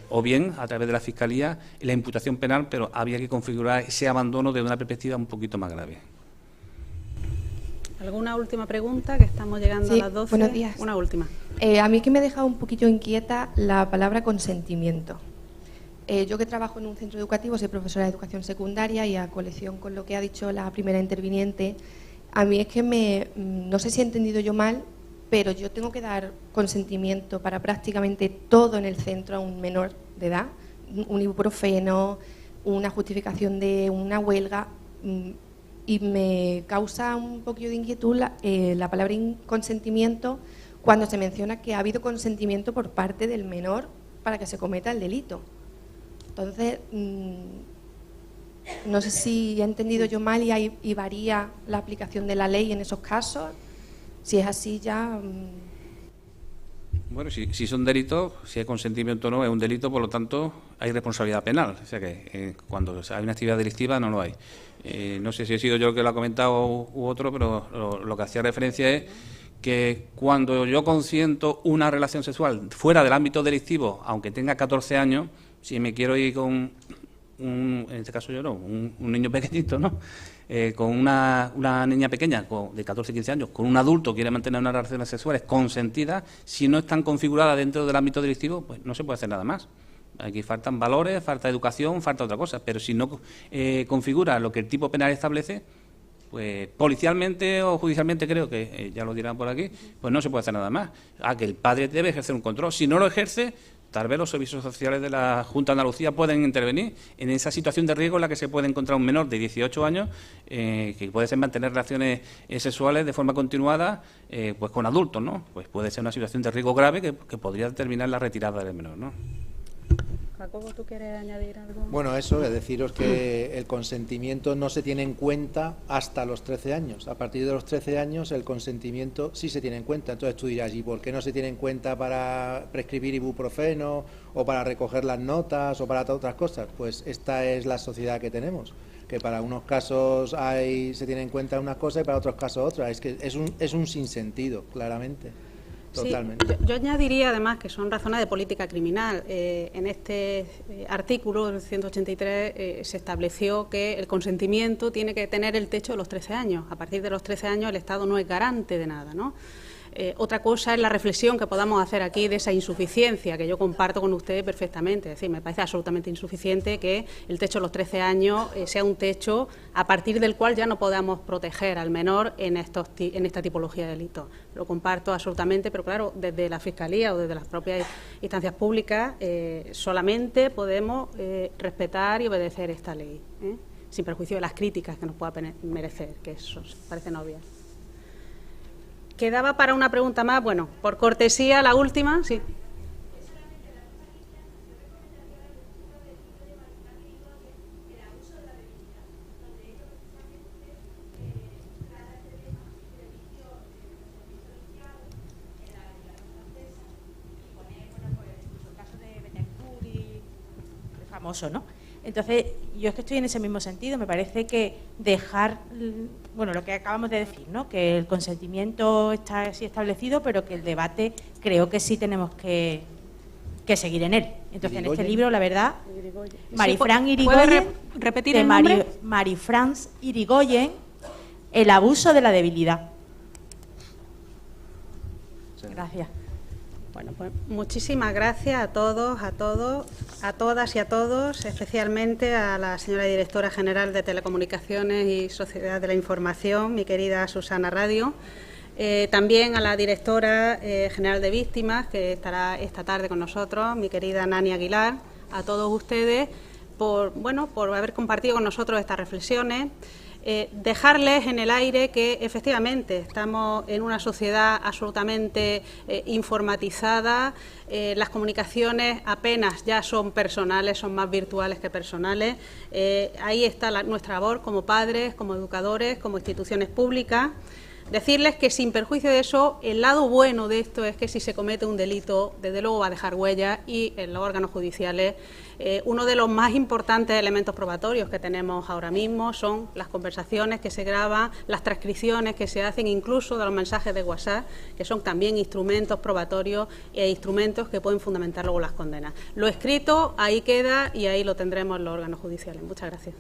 o bien a través de la Fiscalía la imputación penal, pero había que configurar ese abandono desde una perspectiva un poquito más grave. ¿Alguna última pregunta? Que estamos llegando a las 12. Buenos días. Una última. A mí que me ha dejado un poquillo inquieta la palabra consentimiento. Yo que trabajo en un centro educativo, soy profesora de educación secundaria y a colección con lo que ha dicho la primera interviniente, a mí es que no sé si he entendido yo mal, pero yo tengo que dar consentimiento para prácticamente todo en el centro a un menor de edad, un ibuprofeno, una justificación de una huelga, y me causa un poquillo de inquietud la palabra consentimiento cuando se menciona que ha habido consentimiento por parte del menor para que se cometa el delito. Entonces, no sé si he entendido yo mal y varía la aplicación de la ley en esos casos. Si es así ya... Bueno, si son delitos, si hay consentimiento o no, es un delito, por lo tanto, hay responsabilidad penal. O sea que cuando hay una actividad delictiva no lo hay. No sé si he sido yo el que lo ha comentado u otro, pero lo que hacía referencia es que cuando yo consiento una relación sexual fuera del ámbito delictivo, aunque tenga 14 años, si me quiero ir con en este caso yo no, un niño pequeñito, ¿no? Con una niña pequeña de 14 15 años, con un adulto que quiere mantener unas relaciones sexuales consentidas, si no están configuradas dentro del ámbito delictivo, pues no se puede hacer nada más. Aquí faltan valores, falta educación, falta otra cosa, pero si no configura lo que el tipo penal establece, pues policialmente o judicialmente, creo que ya lo dirán por aquí, pues no se puede hacer nada más. Que el padre debe ejercer un control. Si no lo ejerce, tal vez los servicios sociales de la Junta de Andalucía pueden intervenir en esa situación de riesgo en la que se puede encontrar un menor de 18 años que puede ser mantener relaciones sexuales de forma continuada pues con adultos, ¿no? Pues puede ser una situación de riesgo grave que podría determinar la retirada del menor, ¿no? Jacobo, ¿tú quieres añadir algo? Bueno, eso, es deciros que el consentimiento no se tiene en cuenta hasta los 13 años. A partir de los 13 años el consentimiento sí se tiene en cuenta. Entonces tú dirás, ¿y por qué no se tiene en cuenta para prescribir ibuprofeno o para recoger las notas o para otras cosas? Pues esta es la sociedad que tenemos, que para unos casos se tiene en cuenta unas cosas y para otros casos otras. Es que es un sinsentido, claramente. Totalmente. Sí, yo añadiría además que son razones de política criminal. En este artículo, el 183, se estableció que el consentimiento tiene que tener el techo de los 13 años. A partir de los 13 años el Estado no es garante de nada, ¿no? Otra cosa es la reflexión que podamos hacer aquí de esa insuficiencia, que yo comparto con usted perfectamente. Es decir, me parece absolutamente insuficiente que el techo de los 13 años sea un techo a partir del cual ya no podamos proteger al menor en esta tipología de delitos. Lo comparto absolutamente, pero claro, desde la Fiscalía o desde las propias instancias públicas solamente podemos respetar y obedecer esta ley, sin perjuicio de las críticas que nos pueda merecer, que eso parecen obvias. Quedaba para una pregunta más, bueno, por cortesía, la última, sí. Famoso, ¿no? Entonces, yo es que estoy en ese mismo sentido. Me parece que dejar, bueno, lo que acabamos de decir, ¿no? Que el consentimiento está así establecido, pero que el debate creo que sí tenemos que seguir en él. Entonces, en este libro, la verdad, Marifran Irigoyen, ¿puede repetir el nombre? Marifran Irigoyen, el abuso de la debilidad. Sí. Gracias. Bueno, pues muchísimas gracias a todos, a todas y a todos, especialmente a la señora directora general de Telecomunicaciones y Sociedad de la Información, mi querida Susana Radio, también a la directora general de Víctimas, que estará esta tarde con nosotros, mi querida Nani Aguilar, a todos ustedes por haber compartido con nosotros estas reflexiones. Dejarles en el aire que efectivamente estamos en una sociedad absolutamente informatizada, las comunicaciones apenas ya son personales, son más virtuales que personales. Ahí está nuestra labor como padres, como educadores, como instituciones públicas. Decirles que sin perjuicio de eso, el lado bueno de esto es que si se comete un delito, desde luego va a dejar huellas y en los órganos judiciales uno de los más importantes elementos probatorios que tenemos ahora mismo son las conversaciones que se graban, las transcripciones que se hacen incluso de los mensajes de WhatsApp, que son también instrumentos probatorios e instrumentos que pueden fundamentar luego las condenas. Lo escrito ahí queda y ahí lo tendremos en los órganos judiciales. Muchas gracias.